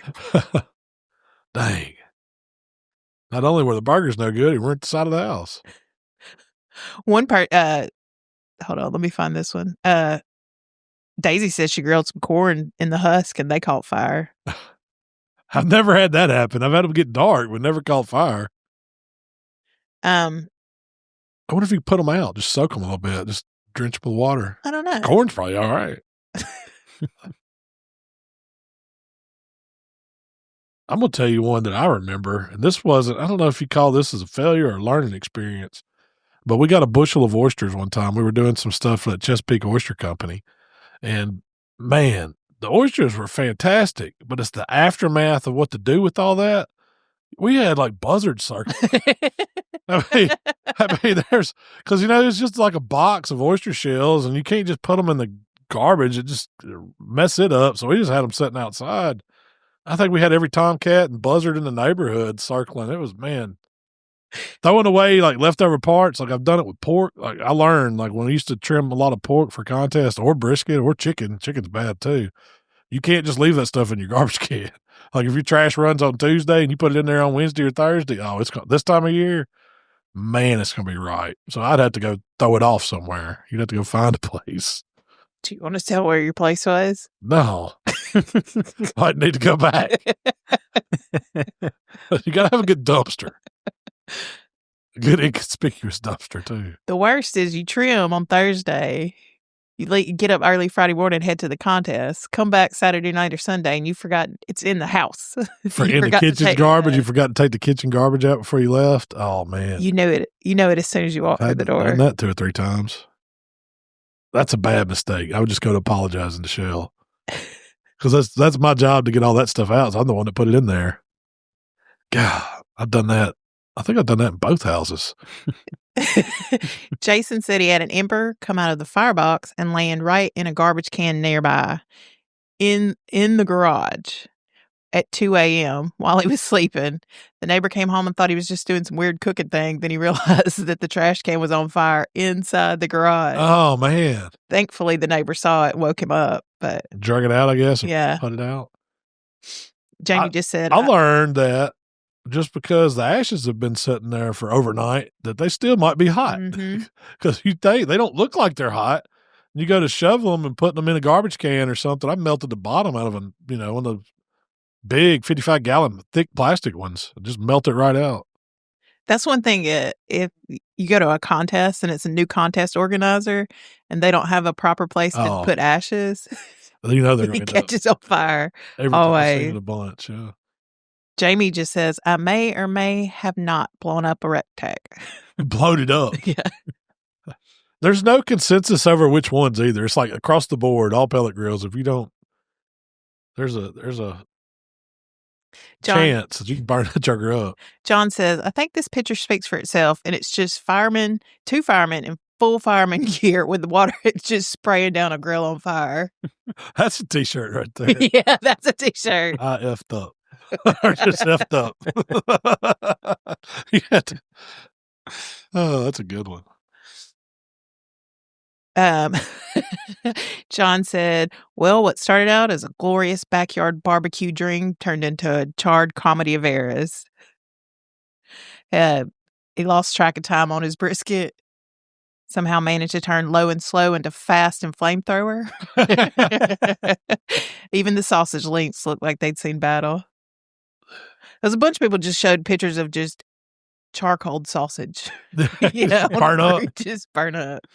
Dang. Not only were the burgers no good, he went to the side of the house. One part, hold on, let me find this one. Daisy says she grilled some corn in the husk and they caught fire. I've never had that happen. I've had them get dark, but never caught fire. I wonder if you put them out, just soak them a little bit, just drench them with water. I don't know. Corn's probably all right. I'm going to tell you one that I remember, and this wasn't, I don't know if you call this as a failure or a learning experience, but we got a bushel of oysters one time. We were doing some stuff for the Chesapeake Oyster Company, and man, the oysters were fantastic, but it's the aftermath of what to do with all that. We had like buzzards circling. I mean, there's, because, it's just like a box of oyster shells, and you can't just put them in the garbage. It just mess it up. So we just had them sitting outside. I think we had every tomcat and buzzard in the neighborhood circling. It was, man, throwing away like leftover parts. Like I've done it with pork. Like I learned, like when I used to trim a lot of pork for contest or brisket or chicken. Chicken's bad too. You can't just leave that stuff in your garbage can. Like if your trash runs on Tuesday and you put it in there on Wednesday or Thursday, it's this time of year, man, it's going to be right. So I'd have to go throw it off somewhere. You'd have to go find a place. Do you want to tell where your place was? No. I'd need to go back. You got to have a good dumpster. A good inconspicuous dumpster, too. The worst is you trim on Thursday. You get up early Friday morning, head to the contest, come back Saturday night or Sunday, and you forgot it's in the house. In the kitchen garbage, you forgot to take the kitchen garbage out before you left. Oh, man. You know it. You know it as soon as you walk through the door. I've done that 2 or 3 times. That's a bad mistake. I would just go to apologize in the shell. Because that's my job to get all that stuff out. So I'm the one that put it in there. God, I've done that. I think I've done that in both houses. Jason said he had an ember come out of the firebox and land right in a garbage can nearby in the garage at 2 a.m. while he was sleeping. The neighbor came home and thought he was just doing some weird cooking thing. Then he realized that the trash can was on fire inside the garage. Oh, man. Thankfully, the neighbor saw it and woke him up. But drug it out, I guess, and yeah, put it out. Jamie just said, I learned that just because the ashes have been sitting there for overnight, that they still might be hot. Because they don't look like they're hot. You go to shovel them and put them in a garbage can or something. I melted the bottom out of one of those big 55-gallon thick plastic ones. Just melt it right out. That's one thing. If you go to a contest and it's a new contest organizer and they don't have a proper place to put ashes, they're going to catches on fire. Always in a bunch. Yeah. Jamie just says, I may or may have not blown up a rectac. Blowed it up. Yeah. There's no consensus over which ones either. It's like across the board, all pellet grills. If you don't, there's a chance that you can burn that jugger up. John says, I think this picture speaks for itself, and it's just two firemen in full fireman gear with the water just spraying down a grill on fire. That's a t-shirt right there. Yeah, that's a t-shirt. I effed up. Or just effed up. Oh, that's a good one. John said, well, what started out as a glorious backyard barbecue dream turned into a charred comedy of errors. He lost track of time on his brisket. Somehow managed to turn low and slow into fast and flamethrower. Even the sausage links looked like they'd seen battle. There's a bunch of people just showed pictures of just charcoal sausage. Burn up. Just burn up.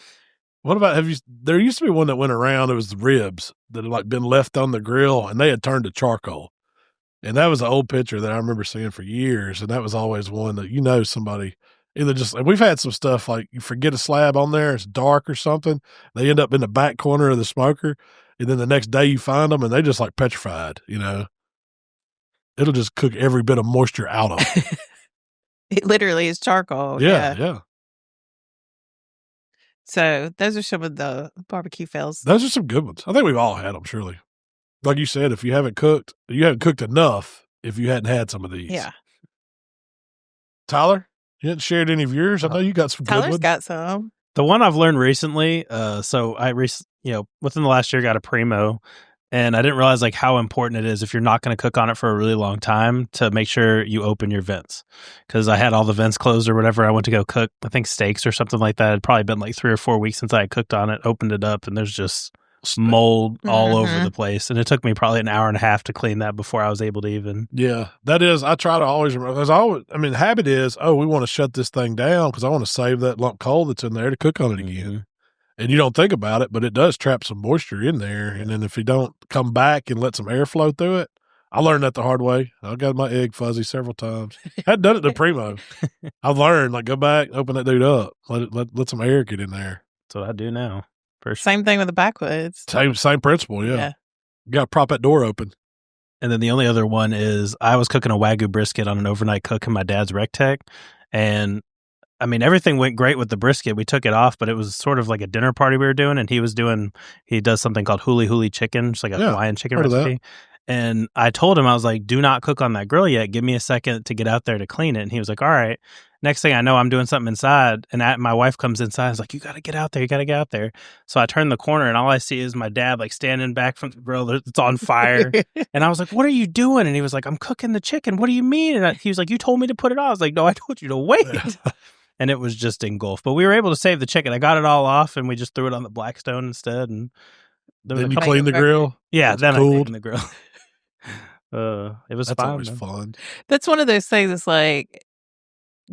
What about, there used to be one that went around, it was the ribs that had like been left on the grill and they had turned to charcoal. And that was an old picture that I remember seeing for years. And that was always one that, somebody either just, and we've had some stuff like you forget a slab on there, it's dark or something. They end up in the back corner of the smoker. And then the next day you find them and they just like petrified, It'll just cook every bit of moisture out of it. It literally is charcoal. Yeah. So those are some of the barbecue fails. Those are some good ones. I think we've all had them, surely. Like you said, if you haven't cooked enough if you hadn't had some of these. Yeah. Tyler, you hadn't shared any of yours? I know you got some good ones. Tyler's got some. The one I've learned recently, so I within the last year got a Primo, and I didn't realize like how important it is if you're not going to cook on it for a really long time to make sure you open your vents. Because I had all the vents closed or whatever. I went to go cook, I think steaks or something like that. It'd probably been like 3 or 4 weeks since I had cooked on it, opened it up, and there's just mold all over the place. And it took me probably an hour and a half to clean that before I was able to even. Yeah, that is, I try to always remember. The habit is, we want to shut this thing down because I want to save that lump coal that's in there to cook on it again. Mm-hmm. And you don't think about it, but it does trap some moisture in there. And then if you don't come back and let some air flow through it, I learned that the hard way. I got my egg fuzzy several times. Hadn't done it to Primo. I've learned, like, go back, open that dude up, let some air get in there. That's what I do now. Same thing with the backwoods. Same principle, yeah. You got to prop that door open. And then the only other one is I was cooking a Wagyu brisket on an overnight cook in my dad's Rectech, and I mean, everything went great with the brisket. We took it off, but it was sort of like a dinner party we were doing, and he does something called huli huli chicken, just like a Hawaiian chicken recipe. And I told him, I was like, do not cook on that grill yet. Give me a second to get out there to clean it. And he was like, all right. Next thing I know, I'm doing something inside, and my wife comes inside. I was like, you got to get out there. You got to get out there. So I turn the corner, and all I see is my dad, like, standing back from the grill. It's on fire. And I was like, what are you doing? And he was like, I'm cooking the chicken. What do you mean? And he was like, you told me to put it on. I was like, no, I told you to wait. And it was just engulfed. But we were able to save the chicken. I got it all off, and we just threw it on the Blackstone instead. And then you cleaned the grill? Yeah, then I cleaned the grill. It was That's always fun. That's one of those things that's like,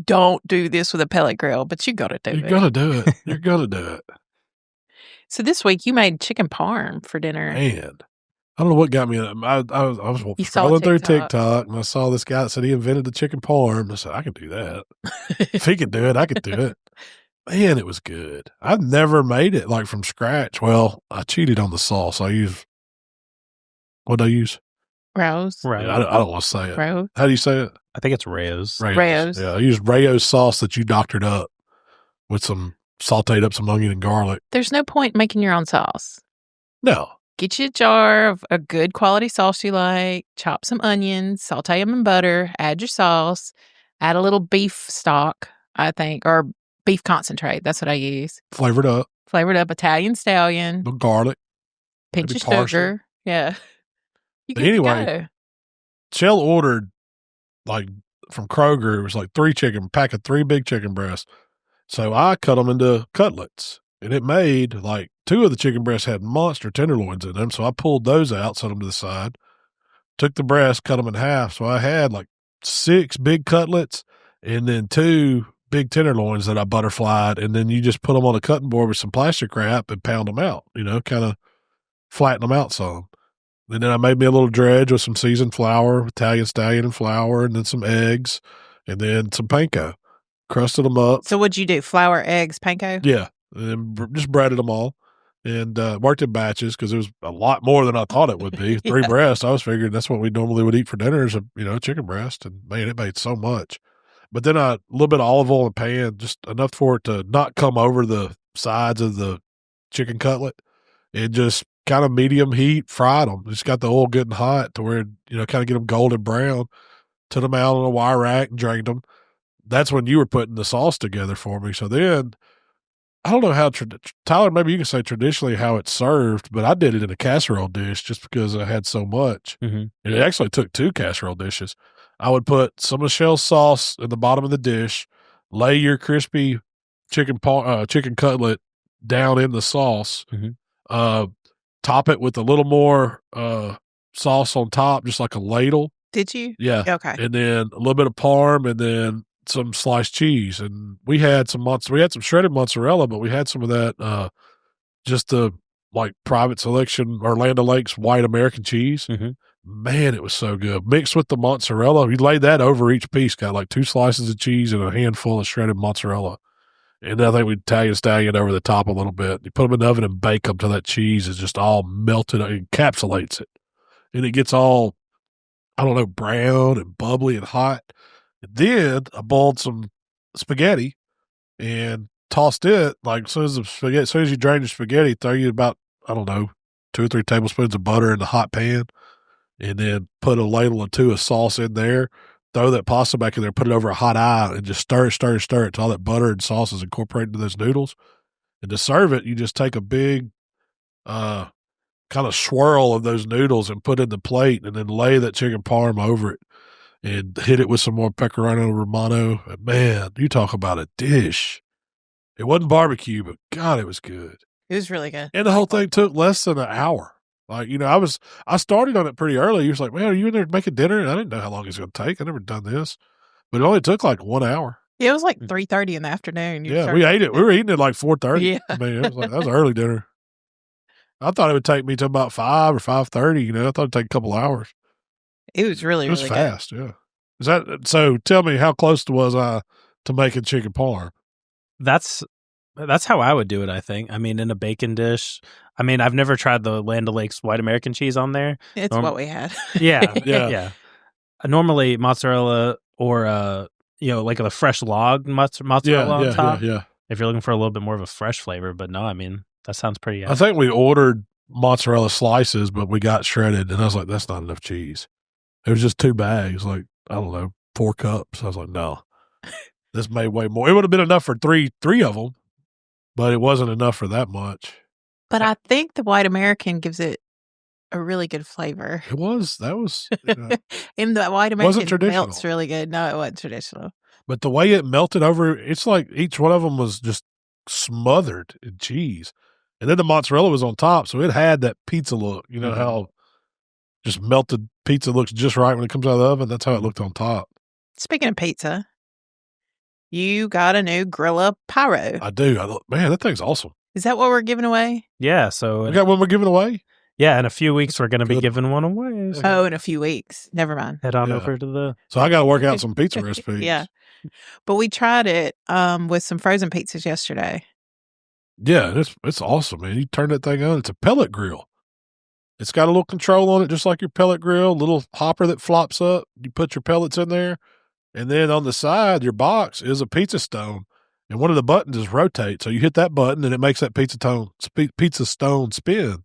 don't do this with a pellet grill, but you got to do it. You're going to do it. You're going to do it. So this week you made chicken parm for dinner. Man, I don't know what got me. I was scrolling through TikTok, and I saw this guy that said he invented the chicken parm. I said, I can do that. If he could do it, I could do it. Man, it was good. I've never made it like from scratch. Well, I cheated on the sauce. What did I use? Rose. Right. Yeah, I don't want to say it. Rose. How do you say it? I think it's Rayo's. Rayo's. Yeah, I used Rayo's sauce that you doctored up with sauteed up some onion and garlic. There's no point making your own sauce. No. Get you a jar of a good quality sauce you like, chop some onions, saute them in butter, add your sauce, add a little beef stock, I think, or beef concentrate. That's what I use. Flavored up Italian stallion. The garlic. Pinch of sugar. Yeah. Anyway, Shell ordered, like, from Kroger, it was like pack of 3 big chicken breasts. So I cut them into cutlets, and it made, like, 2 of the chicken breasts had monster tenderloins in them. So I pulled those out, set them to the side, took the breasts, cut them in half. So I had like 6 big cutlets and then 2 big tenderloins that I butterflied. And then you just put them on a cutting board with some plastic wrap and pound them out, kind of flatten them out some. And then I made me a little dredge with some seasoned flour, Italian stallion and flour, and then some eggs, and then some panko. Crusted them up. So what'd you do? Flour, eggs, panko? Yeah. And then just breaded them all and worked in batches because it was a lot more than I thought it would be. 3 breasts. I was figuring that's what we normally would eat for dinner is a chicken breast. And, man, it made so much. But then a little bit of olive oil in the pan, just enough for it to not come over the sides of the chicken cutlet, and just kind of medium heat, fried them. Just got the oil good and hot to where, kind of get them golden brown. Took them out on a wire rack and drained them. That's when you were putting the sauce together for me. So then I don't know how, Tyler, maybe you can say traditionally how it's served, but I did it in a casserole dish just because I had so much. Mm-hmm. And it actually took 2 casserole dishes. I would put some Michelle's sauce in the bottom of the dish, lay your crispy chicken cutlet down in the sauce, top it with a little more sauce on top, just like a ladle. Did you? Yeah. Okay. And then a little bit of Parm, and then some sliced cheese. And we had some shredded mozzarella, but we had some of that just the like private selection Orlando Lakes white American cheese. Mm-hmm. Man, it was so good. Mixed with the mozzarella. You laid that over each piece, got like 2 slices of cheese and a handful of shredded mozzarella. And I think we'd Italian stallion over the top a little bit. You put them in the oven and bake them till that cheese is just all melted. It encapsulates it. And it gets all, I don't know, brown and bubbly and hot. And then I boiled some spaghetti and tossed it, like as soon as you drain your spaghetti, throw you about, I don't know, 2 or 3 tablespoons of butter in the hot pan, and then put a ladle or 2 of sauce in there, throw that pasta back in there, put it over a hot eye, and just stir it till all that butter and sauce is incorporated into those noodles. And to serve it, you just take a big kind of swirl of those noodles and put it in the plate, and then lay that chicken parm over it and hit it with some more pecorino romano. And man, you talk about a dish. It wasn't barbecue, but God, it was good. It was really good. And the whole thing took less than an hour. Like, I started on it pretty early. He was like, man, are you in there making dinner? And I didn't know how long it was going to take. I never done this. But it only took like 1 hour. Yeah, it was like 3:30 in the afternoon. We ate it. We were eating it like 4:30. Yeah. I mean, it was that was an early dinner. I thought it would take me to about 5 or 5:30. I thought it'd take a couple hours. It was really, It was really fast, yeah. So tell me, how close was I to making chicken parm? That's how I would do it, I think. I mean, in a bacon dish. I mean, I've never tried the Land O'Lakes white American cheese on there. It's what we had. Yeah. Yeah. Normally mozzarella or like a fresh log mozzarella on top. Yeah. If you're looking for a little bit more of a fresh flavor, but no, I mean, that sounds pretty. I think we ordered mozzarella slices, but we got shredded, and I was like, that's not enough cheese. It was just 2 bags, like, I don't know, 4 cups. I was like, no, this made way more. It would have been enough for three of them, but it wasn't enough for that much. But I think the white American gives it a really good flavor. That was, And the white American traditional. melts really good. No, it wasn't traditional. But the way it melted over, it's like each one of them was just smothered in cheese. And then the mozzarella was on top, so it had that pizza look. You know how just melted pizza looks just right when it comes out of the oven? That's how it looked on top. Speaking of pizza, you got a new Grilla Pie-ro. I do. Man, that thing's awesome. Is that what we're giving away? Yeah, so We got one we're giving away? yeah, in a few weeks we're going to be giving one away. So Oh, in a few weeks. Never mind. head on Yeah. over to the. So I got to work out some pizza recipes. Yeah. But we tried it with some frozen pizzas yesterday. Yeah, it's awesome, man. You turn that thing on, it's a pellet grill. It's got a little control on it, just like your pellet grill, little hopper that flops up. You put your pellets in there, and then on the side, your box is a pizza stone, and one of the buttons is rotate. So you hit that button, and it makes that pizza stone spin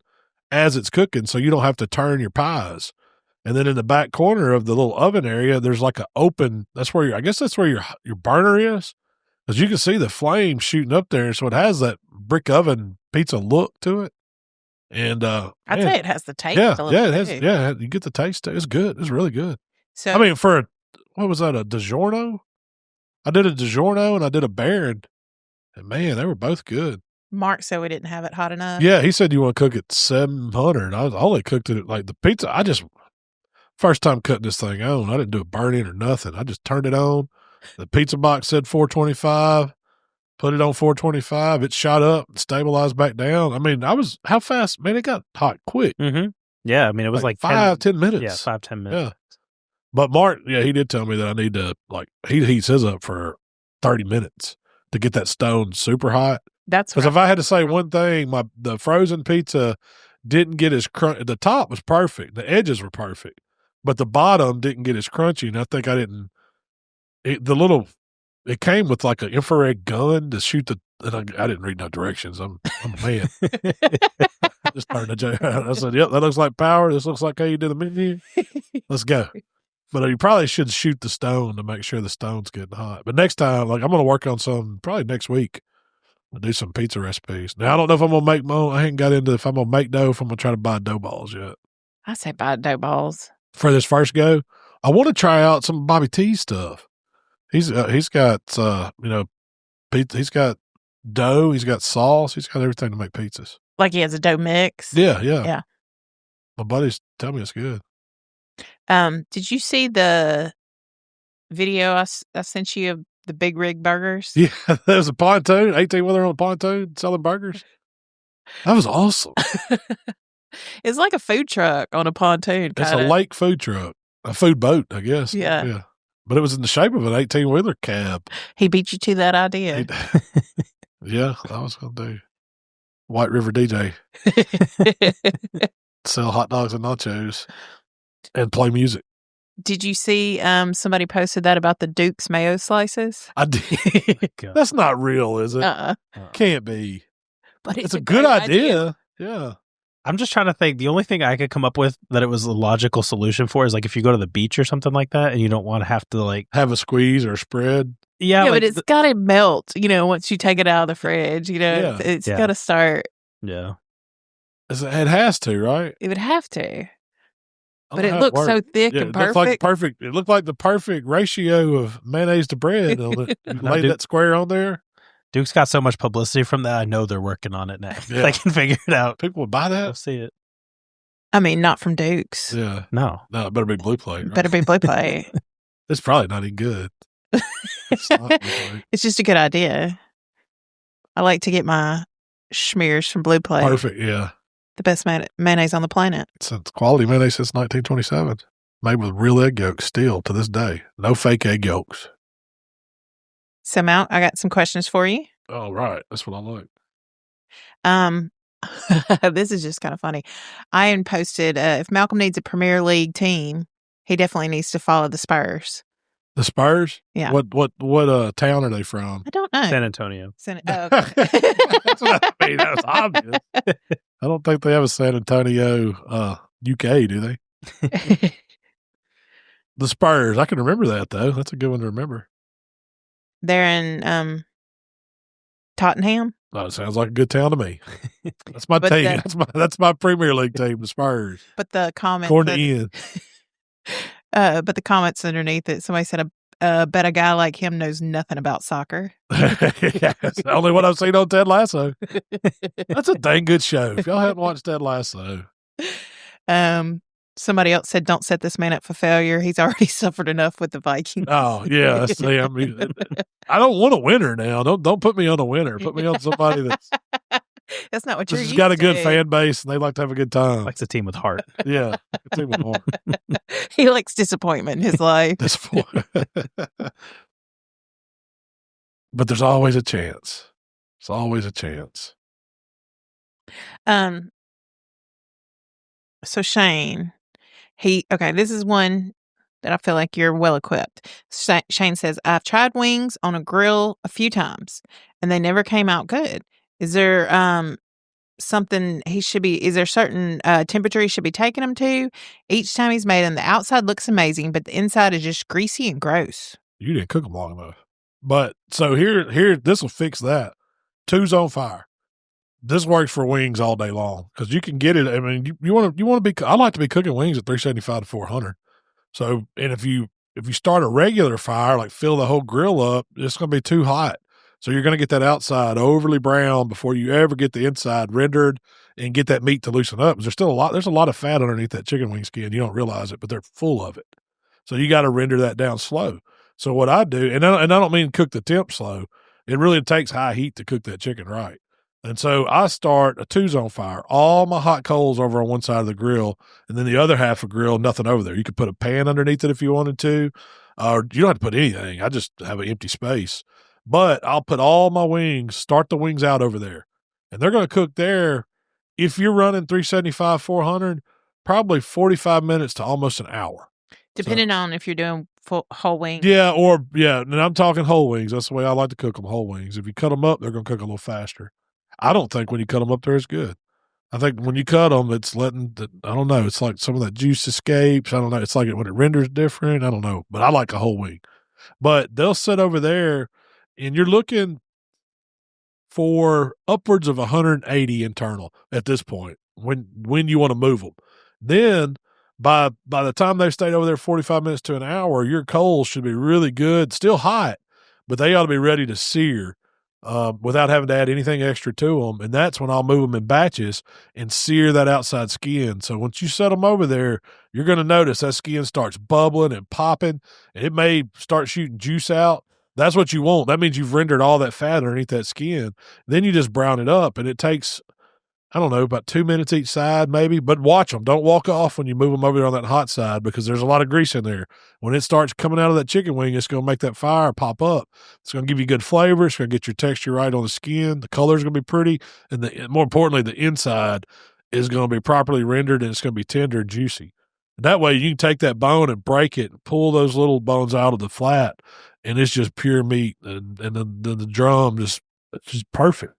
as it's cooking, so you don't have to turn your pies. And then in the back corner of the little oven area, there's like an open. That's where your burner is, because you can see the flame shooting up there. So it has that brick oven pizza look to it. And I'd say it has the taste. yeah, a little yeah, it bit, has. too. Yeah, you get the taste. It's good. It's really good. So I mean, what was that? A DiGiorno? I did a DiGiorno and I did a Baron, and man, they were both good. Mark said we didn't have it hot enough. Yeah, he said you want to cook it 700. I only cooked it like the pizza. First time cutting this thing on, I didn't do a burn-in or nothing. I just turned it on. The pizza box said 425. Put it on 425. It shot up and stabilized back down. I mean, how fast? Man, it got hot quick. Mm-hmm. Yeah, I mean, it was like 10 minutes. Yeah, 5-10 minutes. Yeah. But Mark, he did tell me that I need to, he heats his up for 30 minutes to get that stone super hot. That's Because if I had to say one thing, the frozen pizza didn't get as crunchy. The top was perfect. The edges were perfect. But the bottom didn't get as crunchy. And I think it came with like an infrared gun to shoot and I didn't read no directions. I'm a man. Just turned the J. I said, yep, that looks like power. This looks like how you do the menu. Let's go. But you probably should shoot the stone to make sure the stone's getting hot. But next time, I'm going to work on some probably next week. I'll do some pizza recipes. Now, I don't know if I'm going to make I ain't got into if I'm going to make dough, if I'm going to try to buy dough balls yet. I say buy dough balls. For this first go, I want to try out some Bobby T's stuff. He's got, pizza, he's got dough, he's got sauce, he's got everything to make pizzas. Like he has a dough mix? Yeah. My buddies tell me it's good. Did you see the video I sent you of the big rig burgers? Yeah, there's a pontoon, 18-wheeler on a pontoon selling burgers. That was awesome. It's like a food truck on a pontoon. It's a lake food truck, a food boat, I guess. Yeah. But it was in the shape of an 18-wheeler cab. He beat you to that idea. Yeah, I was going to do. White River DJ. Sell hot dogs and nachos and play music. Did you see somebody posted that about the Duke's Mayo slices? I did. That's not real, is it? Can't be. But it's a good idea. Yeah. I'm just trying to think. The only thing I could come up with that it was a logical solution for is like if you go to the beach or something like that and you don't want to have to like have a squeeze or a spread. Yeah, like but it's got to melt, once you take it out of the fridge, it's got to start. Yeah. It has to, right? It would have to. But it looks so thick and perfect. It looked like the perfect ratio of mayonnaise to bread. You lay that square on there. Duke's got so much publicity from that. I know they're working on it now. Yeah. They can figure it out. People would buy that. I'll see it. I mean, not from Duke's. Yeah. No, it better be Blue Plate. Right? Better be Blue Plate. It's probably not even good. It's just a good idea. I like to get my schmears from Blue Plate. Perfect, yeah. The best mayonnaise on the planet. It's quality mayonnaise since 1927. Made with real egg yolks still to this day. No fake egg yolks. So, Mount, I got some questions for you. Oh, right. That's what I like. This is just kind of funny. Ian posted, if Malcolm needs a Premier League team, he definitely needs to follow the Spurs. The Spurs? Yeah. What town are they from? I don't know. San Antonio. Okay. That's what I mean. That was obvious. I don't think they have a San Antonio, UK, do they? The Spurs. I can remember that, though. That's a good one to remember. They're in Tottenham. Oh, it sounds like a good town to me. That's my team. That's my Premier League team, the Spurs. But the comments, according to Ian. But the comments underneath it, somebody said, "Bet a guy like him knows nothing about soccer." Yeah, that's the only one I've seen on Ted Lasso. That's a dang good show. If y'all haven't watched Ted Lasso, somebody else said, "Don't set this man up for failure. He's already suffered enough with the Vikings." Oh yeah, I mean, I don't want a winner now. Don't put me on a winner. Put me on somebody that's not what you're used to. Got a good fan base and they like to have a good time. Likes a team with heart. Yeah, a team with heart. He likes disappointment in his life. But there's always a chance. There's always a chance. So Shane, this is one that I feel like you're well equipped. Shane says, I've tried wings on a grill a few times and they never came out good. Is there something is there certain temperature he should be taking them to? Each time he's made them, the outside looks amazing, but the inside is just greasy and gross. You didn't cook them long enough. But so here, this will fix that. 2's on fire. This works for wings all day long because you can get it. I mean, you want to be. I like to be cooking wings at 375 to 400. So, and if you start a regular fire, like fill the whole grill up, it's going to be too hot. So you're going to get that outside overly brown before you ever get the inside rendered and get that meat to loosen up. There's a lot of fat underneath that chicken wing skin. You don't realize it, but they're full of it. So you got to render that down slow. So what I do, and I don't mean cook the temp slow. It really takes high heat to cook that chicken right. And so I start a 2's on fire, all my hot coals over on one side of the grill, and then the other half of the grill, nothing over there. You could put a pan underneath it if you wanted to, or you don't have to put anything. I just have an empty space. But I'll put all my wings, start the wings out over there. And they're going to cook there, if you're running 375, 400, probably 45 minutes to almost an hour. Depending on if you're doing whole wings. Yeah, and I'm talking whole wings. That's the way I like to cook them, whole wings. If you cut them up, they're going to cook a little faster. I don't think when you cut them up, they're as good. I think when you cut them, it's I don't know, it's like some of that juice escapes. I don't know. It's like when it renders different. I don't know. But I like a whole wing. But they'll sit over there, and you're looking for upwards of 180 internal at this point when you want to move them. Then by the time they've stayed over there 45 minutes to an hour, your coals should be really good, still hot, but they ought to be ready to sear without having to add anything extra to them. And that's when I'll move them in batches and sear that outside skin. So once you set them over there, you're going to notice that skin starts bubbling and popping, and it may start shooting juice out. That's what you want. That means you've rendered all that fat underneath that skin. Then you just brown it up, and it takes, I don't know, about 2 minutes each side maybe. But watch them. Don't walk off when you move them over there on that hot side, because there's a lot of grease in there. When it starts coming out of that chicken wing, it's going to make that fire pop up. It's going to give you good flavor. It's going to get your texture right on the skin. The color's going to be pretty. And more importantly, the inside is going to be properly rendered, and it's going to be tender and juicy. And that way you can take that bone and break it and pull those little bones out of the flat, and it's just pure meat. And the drum it's just perfect.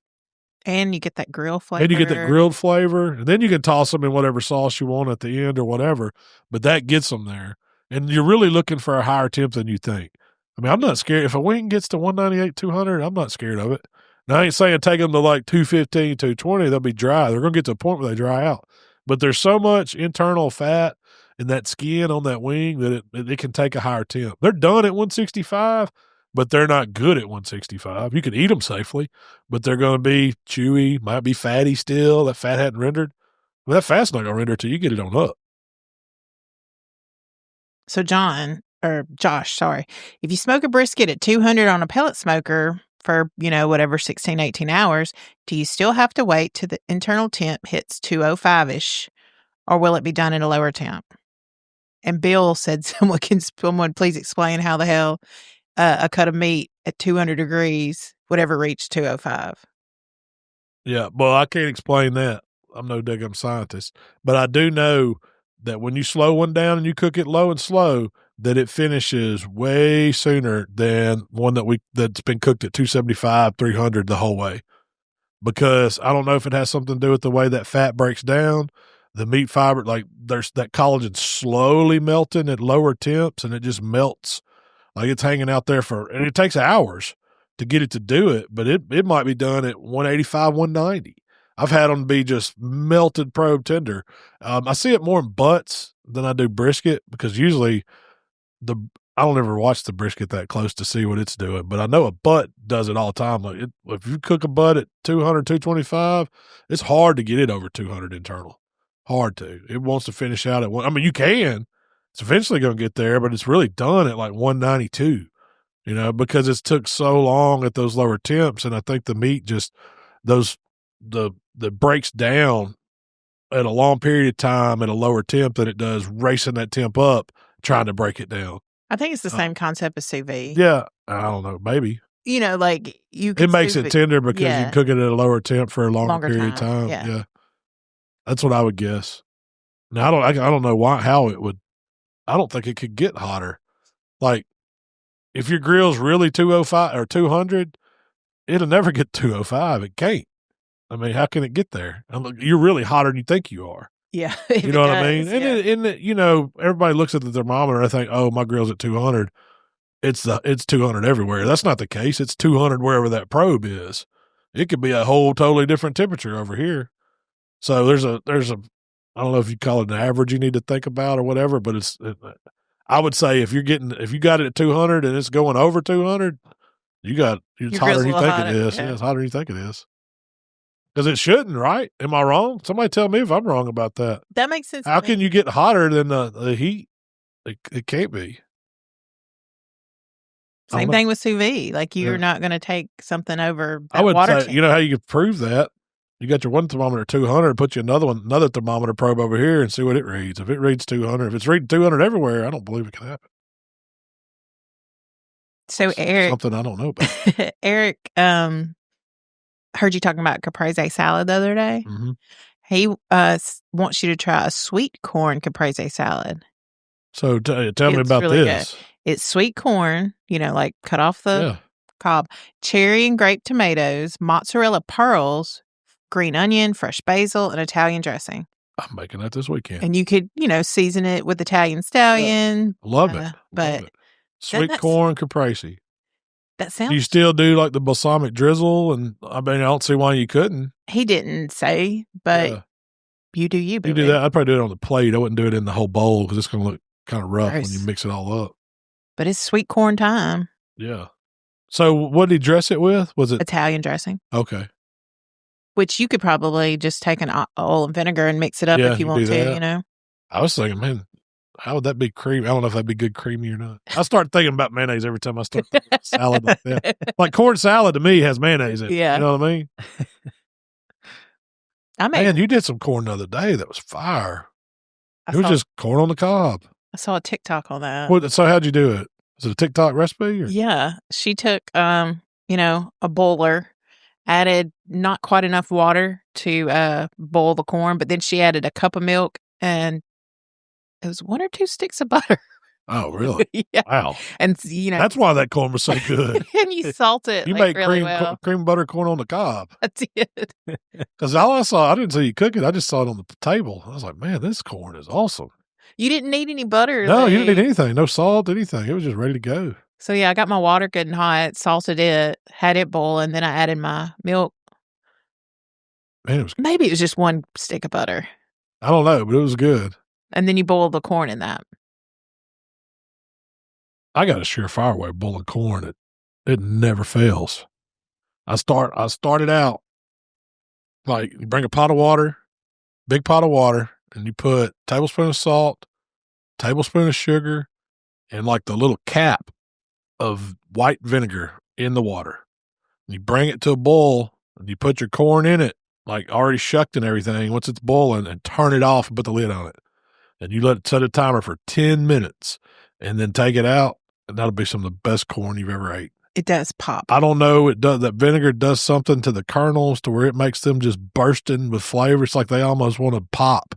And you get that grill flavor. And you get that grilled flavor. And then you can toss them in whatever sauce you want at the end or whatever. But that gets them there. And you're really looking for a higher temp than you think. I mean, I'm not scared. If a wing gets to 198, 200, I'm not scared of it. Now, I ain't saying take them to like 215, 220. They'll be dry. They're going to get to a point where they dry out. But there's so much internal fat in that skin on that wing that it can take a higher temp. They're done at 165. But they're not good at 165. You can eat them safely, but they're going to be chewy, might be fatty still. That fat hadn't rendered. Well, that fat's not going to render until you get it on up. So Josh, sorry. If you smoke a brisket at 200 on a pellet smoker for, whatever, 16, 18 hours, do you still have to wait till the internal temp hits 205-ish, or will it be done at a lower temp? And Bill said, someone please explain how the hell a cut of meat at 200 degrees would ever reach 205. Yeah, well, I can't explain that. I'm no daggum scientist. But I do know that when you slow one down and you cook it low and slow, that it finishes way sooner than one that's been cooked at 275, 300 the whole way. Because I don't know if it has something to do with the way that fat breaks down. The meat fiber, like there's that collagen slowly melting at lower temps, and it just melts. Like it's hanging out there and it takes hours to get it to do it, but it might be done at 185, 190. I've had them be just melted probe tender. I see it more in butts than I do brisket, because usually I don't ever watch the brisket that close to see what it's doing, but I know a butt does it all the time. Like if you cook a butt at 200, 225, it's hard to get it over 200 internal. Hard to. It wants to finish out at one. I mean, you can. It's eventually going to get there, but it's really done at like 192, because it's took so long at those lower temps. And I think the meat just, the breaks down at a long period of time at a lower temp than it does racing that temp up, trying to break it down. I think it's the same concept as sous vide. Yeah. I don't know. Maybe. Like you can. It makes it tender because you cook it at a lower temp for a longer period of time. Yeah. That's what I would guess. Now, I don't know how it would. I don't think it could get hotter. Like, if your grill's really 205 or 200, it'll never get 205. It can't. I mean, how can it get there? You're really hotter than you think you are. Yeah. You know what I mean? And everybody looks at the thermometer and think, oh, my grill's at 200. It's 200 everywhere. That's not the case. It's 200 wherever that probe is. It could be a whole totally different temperature over here. So there's a I don't know if you call it an average you need to think about or whatever, but I would say if you got it at 200 and it's going over 200, it's hotter than you think it is. Yeah, it's hotter than you think it is. Because it shouldn't, right? Am I wrong? Somebody tell me if I'm wrong about that. That makes sense. How can you get hotter than the heat? It can't be. Same thing with sous vide. Like you're not going to take something over that I would water say, temp. you know how you could prove that? You got your one thermometer at 200, put you another thermometer probe over here and see what it reads. If it reads 200, if it's reading 200 everywhere, I don't believe it can happen. So Eric, something I don't know about. Eric, heard you talking about caprese salad the other day. Mm-hmm. He wants you to try a sweet corn caprese salad. So tell me about really this. Good. It's sweet corn, like cut off the cob, cherry and grape tomatoes, mozzarella pearls, green onion, fresh basil, and Italian dressing. I'm making that this weekend. And you could, season it with Italian stallion. Love it. But Love it. Sweet corn caprese. That sounds. Do you still do like the balsamic drizzle? And I mean, I don't see why you couldn't. He didn't say, but you do you, baby. You do that. I'd probably do it on the plate. I wouldn't do it in the whole bowl because it's going to look kind of rough when you mix it all up. But it's sweet corn time. Yeah. So what did he dress it with? Was it Italian dressing? Okay. Which you could probably just take an oil and vinegar and mix it up if you want to, you know? I was thinking, man, how would that be creamy? I don't know if that'd be good creamy or not. I start thinking about mayonnaise every time I start thinking about salad like that. Like corn salad to me has mayonnaise in it. Yeah. You know what I mean? Man, you did some corn the other day that was fire. It was just corn on the cob. I saw a TikTok on that. So how'd you do it? Is it a TikTok recipe? Or? Yeah. She took, a bowler, added not quite enough water to boil the corn, but then she added a cup of milk and it was 1 or 2 sticks of butter. Oh, really? Yeah. Wow. And, that's why that corn was so good. And you salt it. You like, make really well. cream butter corn on the cob. I did. Because I didn't see you cook it. I just saw it on the table. I was like, man, this corn is awesome. You didn't need any butter. No, you didn't need anything. No salt, anything. It was just ready to go. So, yeah, I got my water good and hot, salted it, had it boil, and then I added my milk. Man, maybe it was just 1 stick of butter. I don't know, but it was good. And then you boil the corn in that. I got a surefire way of boiling corn. It never fails. I started out like you bring a pot of water, big pot of water, and you put a tablespoon of salt, tablespoon of sugar, and like the little cap of white vinegar in the water. And you bring it to a boil and you put your corn in it, like already shucked and everything, once it's boiling, and turn it off and put the lid on it. And you let it set a timer for 10 minutes and then take it out. And that'll be some of the best corn you've ever ate. It does pop. I don't know. That vinegar does something to the kernels to where it makes them just bursting with flavor. It's like they almost want to pop.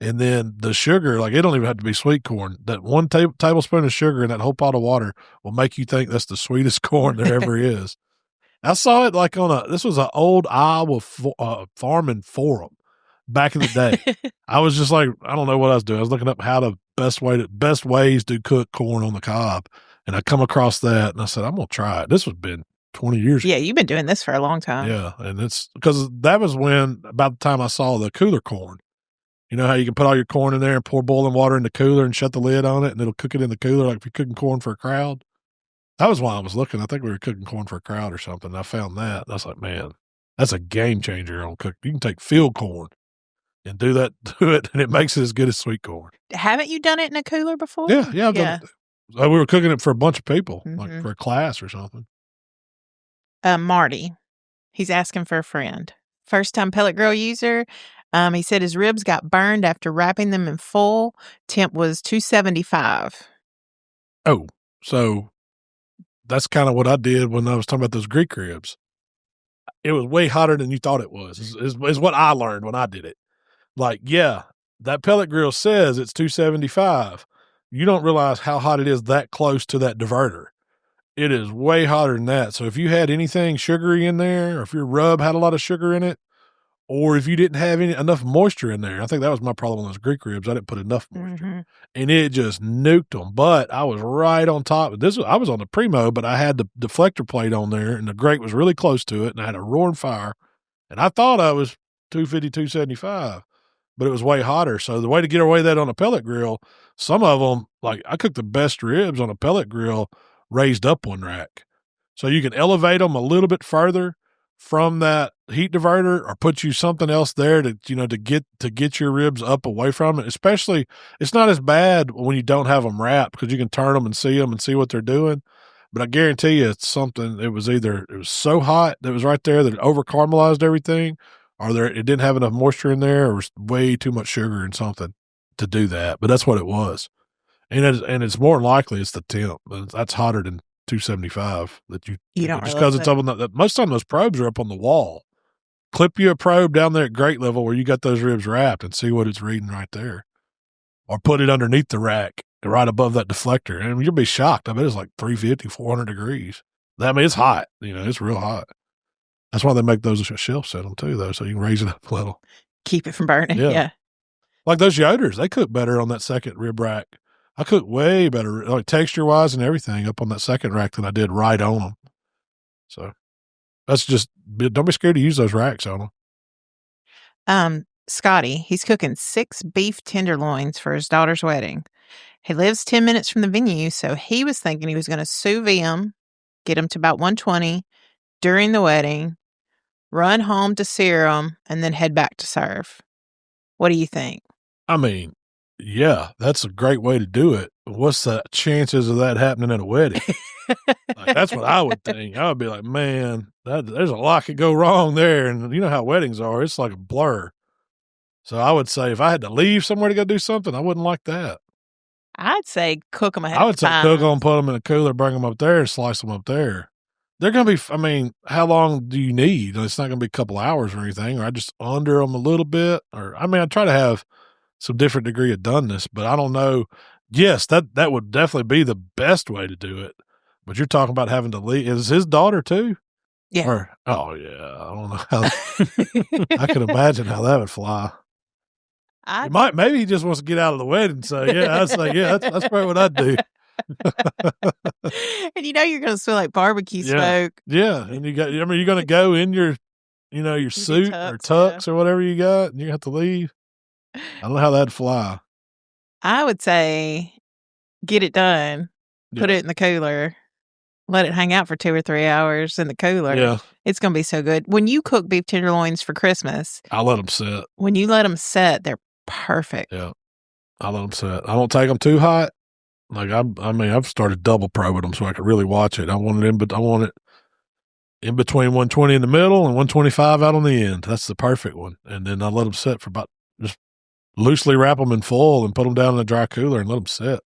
And then the sugar, like it don't even have to be sweet corn. That 1 tablespoon of sugar in that whole pot of water will make you think that's the sweetest corn there ever is. I saw it like this was an old Iowa farming forum back in the day. I was just like, I don't know what I was doing. I was looking up how the best ways to cook corn on the cob. And I come across that and I said, I'm going to try it. This was been 20 years ago. Yeah, you've been doing this for a long time. Yeah. And it's because that was about the time I saw the cooler corn. You know how you can put all your corn in there and pour boiling water in the cooler and shut the lid on it and it'll cook it in the cooler like if you're cooking corn for a crowd. That was why I was looking. I think we were cooking corn for a crowd or something. I found that. And I was like, man, that's a game changer on cooking. You can take field corn and do it, and it makes it as good as sweet corn. Haven't you done it in a cooler before? Yeah, I've done it. We were cooking it for a bunch of people, like for a class or something. Marty, he's asking for a friend. First-time pellet grill user. He said his ribs got burned after wrapping them in foil. Temp was 275. Oh, so that's kind of what I did when I was talking about those Greek ribs. It was way hotter than you thought it was, is what I learned when I did it. Like, yeah, that pellet grill says it's 275. You don't realize how hot it is that close to that diverter. It is way hotter than that. So if you had anything sugary in there, or if your rub had a lot of sugar in it, or if you didn't have enough moisture in there, I think that was my problem with those Greek ribs. I didn't put enough moisture. And it just nuked them. But I was right on top. I was on the Primo, but I had the deflector plate on there, and the grate was really close to it, and I had a roaring fire. And I thought I was 250, 275. But it was way hotter. So the way to get away with that on a pellet grill, some of them, like I cooked the best ribs on a pellet grill raised up one rack. So you can elevate them a little bit further from that heat diverter or put you something else there to get your ribs up away from it. Especially, it's not as bad when you don't have them wrapped because you can turn them and see what they're doing. But I guarantee you it's something, it was so hot that it was right there that it over caramelized everything, or it didn't have enough moisture in there, or was way too much sugar and something to do that. But that's what it was. And it's more than likely it's the temp. That's hotter than 275 that you don't just because it's up on that. Most of the time those probes are up on the wall. Clip you a probe down there at grate level where you got those ribs wrapped and see what it's reading right there. Or put it underneath the rack right above that deflector. And you'll be shocked. I bet it's like 350, 400 degrees. I mean, it's hot. It's real hot. That's why they make those shelf set them too, though, so you can raise it up a little. Keep it from burning. Yeah. Like those Yoders, they cook better on that second rib rack. I cook way better, like texture-wise and everything, up on that second rack than I did right on them. So that's just, don't be scared to use those racks on them. Scotty, he's cooking 6 beef tenderloins for his daughter's wedding. He lives 10 minutes from the venue, so he was thinking he was going to sous vide them, get them to about 120 during the wedding, run home to sear them, and then head back to serve. What do you think? I mean, yeah, that's a great way to do it. What's the chances of that happening at a wedding? Like, that's what I would think. I would be like, man, there's a lot could go wrong there. And you know how weddings are. It's like a blur. So I would say if I had to leave somewhere to go do something, I wouldn't like that. I'd say cook them ahead I would of time. say cook them, put them in a cooler, bring them up there, and slice them up there. They're going to be, I mean, how long do you need? It's not going to be a couple hours or anything, or I just under them a little bit. Or, I mean, I try to have some different degree of doneness, but I don't know. Yes, that would definitely be the best way to do it. But you're talking about having to leave. Is his daughter too? Yeah. Or, oh, yeah. I don't know how. I can imagine how that would fly. Maybe he just wants to get out of the wedding. So, yeah, I'd say, yeah, that's probably what I'd do. And you know you're going to smell like barbecue smoke. Yeah, and you're going to go in your, your suit or tux or whatever you got, and you have to leave. I don't know how that'd fly. I would say get it done, put it in the cooler, let it hang out for 2 or 3 hours in the cooler. Yeah. It's going to be so good. When you cook beef tenderloins for Christmas, I let them set. When you let them set, they're perfect. Yeah. I let them set. I don't take them too hot. Like, I've started double probing them so I can really watch it. I want it in between 120 in the middle and 125 out on the end. That's the perfect one. And then I let them set for about, just loosely wrap them in foil and put them down in the dry cooler and let them set.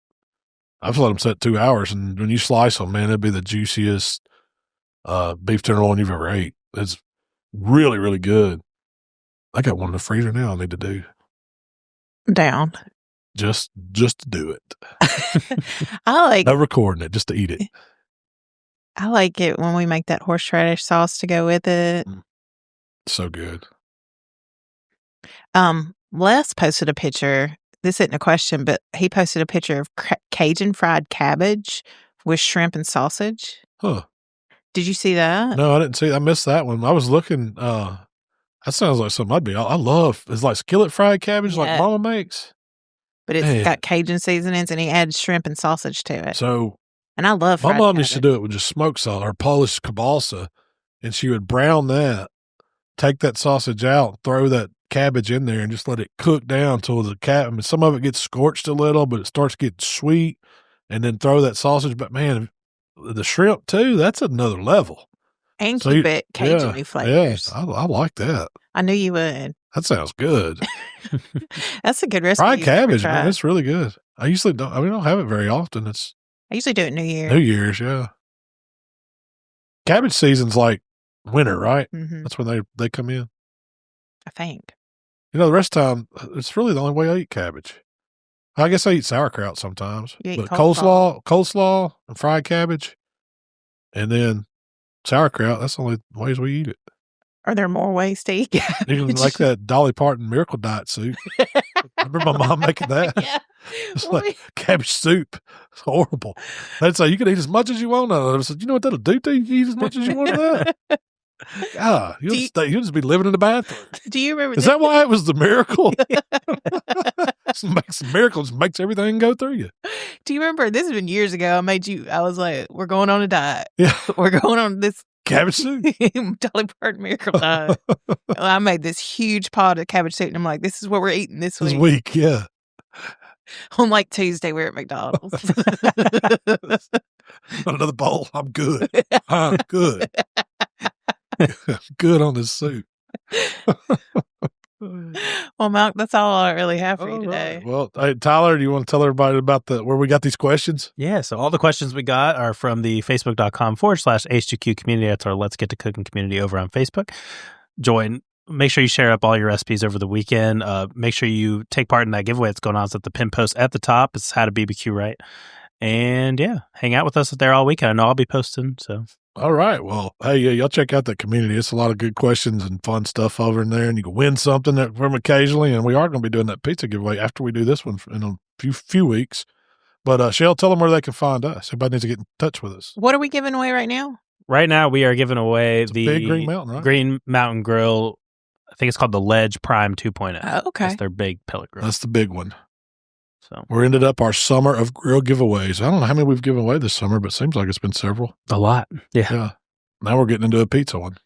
I've let them set 2 hours, and when you slice them, man, it'd be the juiciest beef tenderloin you've ever ate. It's really, really good. I got one in the freezer now I need to do. Down. Just to do it. No recording it, just to eat it. I like it when we make that horseradish sauce to go with it. So good. Les posted a picture. This isn't a question, but he posted a picture of Cajun fried cabbage with shrimp and sausage. Huh. Did you see that? No, I didn't see. I missed that one. I was looking. That sounds like something I'd be. I love. It's like skillet fried cabbage, like Mama makes. But it's got Cajun seasonings, and he adds shrimp and sausage to it. So, and I love my fried mom cabbage. used to do it with just smoked sausage or Polish kielbasa, and she would brown that, take that sausage out, throw that cabbage in there, and just let it cook down till the some of it gets scorched a little, but it starts getting sweet, and then throw that sausage. But man, the shrimp too, that's another level. And keep it Cajun-y flavors. Yeah, I like that. I knew you would. That sounds good. That's a good recipe. Fried cabbage, man, it's really good. I usually don't have it very often. I usually do it New Year's. New Year's, yeah. Cabbage season's like winter, right? Mm-hmm. That's when they come in. I think. The rest of the time, it's really the only way I eat cabbage. I guess I eat sauerkraut sometimes. But coleslaw and fried cabbage, and then sauerkraut, that's the only ways we eat it. Are there more ways to eat cabbage? Even like that Dolly Parton Miracle Diet soup. I remember my mom making that. Yeah. It's like cabbage soup. It's horrible. They'd say, you can eat as much as you want out of it. I said, you know what that'll do to you? You eat as much as you want of that. God, you'll just be living in the bathroom. Do you remember? Is that why it was the miracle? Makes miracles, makes everything go through you. Do you remember? This has been years ago. I was like, we're going on a diet. Yeah. We're going on this cabbage soup. Dolly Parton Miracle Diet. I made this huge pot of cabbage soup, and I'm like, this is what we're eating this week. This week, yeah. On like Tuesday, we're at McDonald's. Another bowl. I'm good. I'm good. Good on this soup. Well, Malc, that's all I really have for you today. Right. Well, hey, Tyler, do you want to tell everybody about where we got these questions? Yeah, so all the questions we got are from the facebook.com/H2Q community. That's our Let's Get to Cooking community over on Facebook. Join. Make sure you share up all your recipes over the weekend. Make sure you take part in that giveaway that's going on. It's at the pin post at the top. It's HowToBBQRight. And yeah, hang out with us there all weekend. I know I'll be posting, so. All right. Well, hey, y'all check out the community. It's a lot of good questions and fun stuff over in there, and you can win something from occasionally. And we are going to be doing that pizza giveaway after we do this one in a few weeks. But Shell, tell them where they can find us. Everybody needs to get in touch with us. What are we giving away right now? Right now, we are giving away the big Green Mountain, right? Green Mountain Grill. I think it's called the Ledge Prime 2.0. Oh, okay. That's their big pellet grill. That's the big one. So we ended up our summer of grill giveaways. I don't know how many we've given away this summer, but it seems like it's been several. A lot. Yeah. Now we're getting into a pizza one.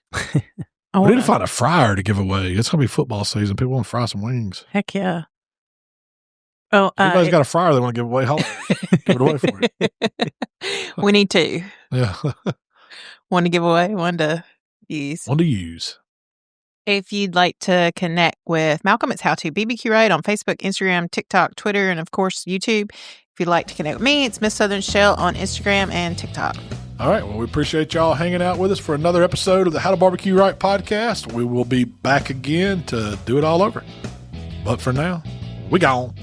We need to find a fryer to give away. It's going to be football season. People want to fry some wings. Heck yeah. Oh, everybody's got a fryer they want to give away. Give it away for it. We need two. Yeah. One to give away, one to use. One to use. If you'd like to connect with Malcolm, it's HowToBBQRight on Facebook, Instagram, TikTok, Twitter, and of course, YouTube. If you'd like to connect with me, it's Miss Southern Shell on Instagram and TikTok. All right. Well, we appreciate y'all hanging out with us for another episode of the How to Barbecue Right podcast. We will be back again to do it all over. But for now, we gone.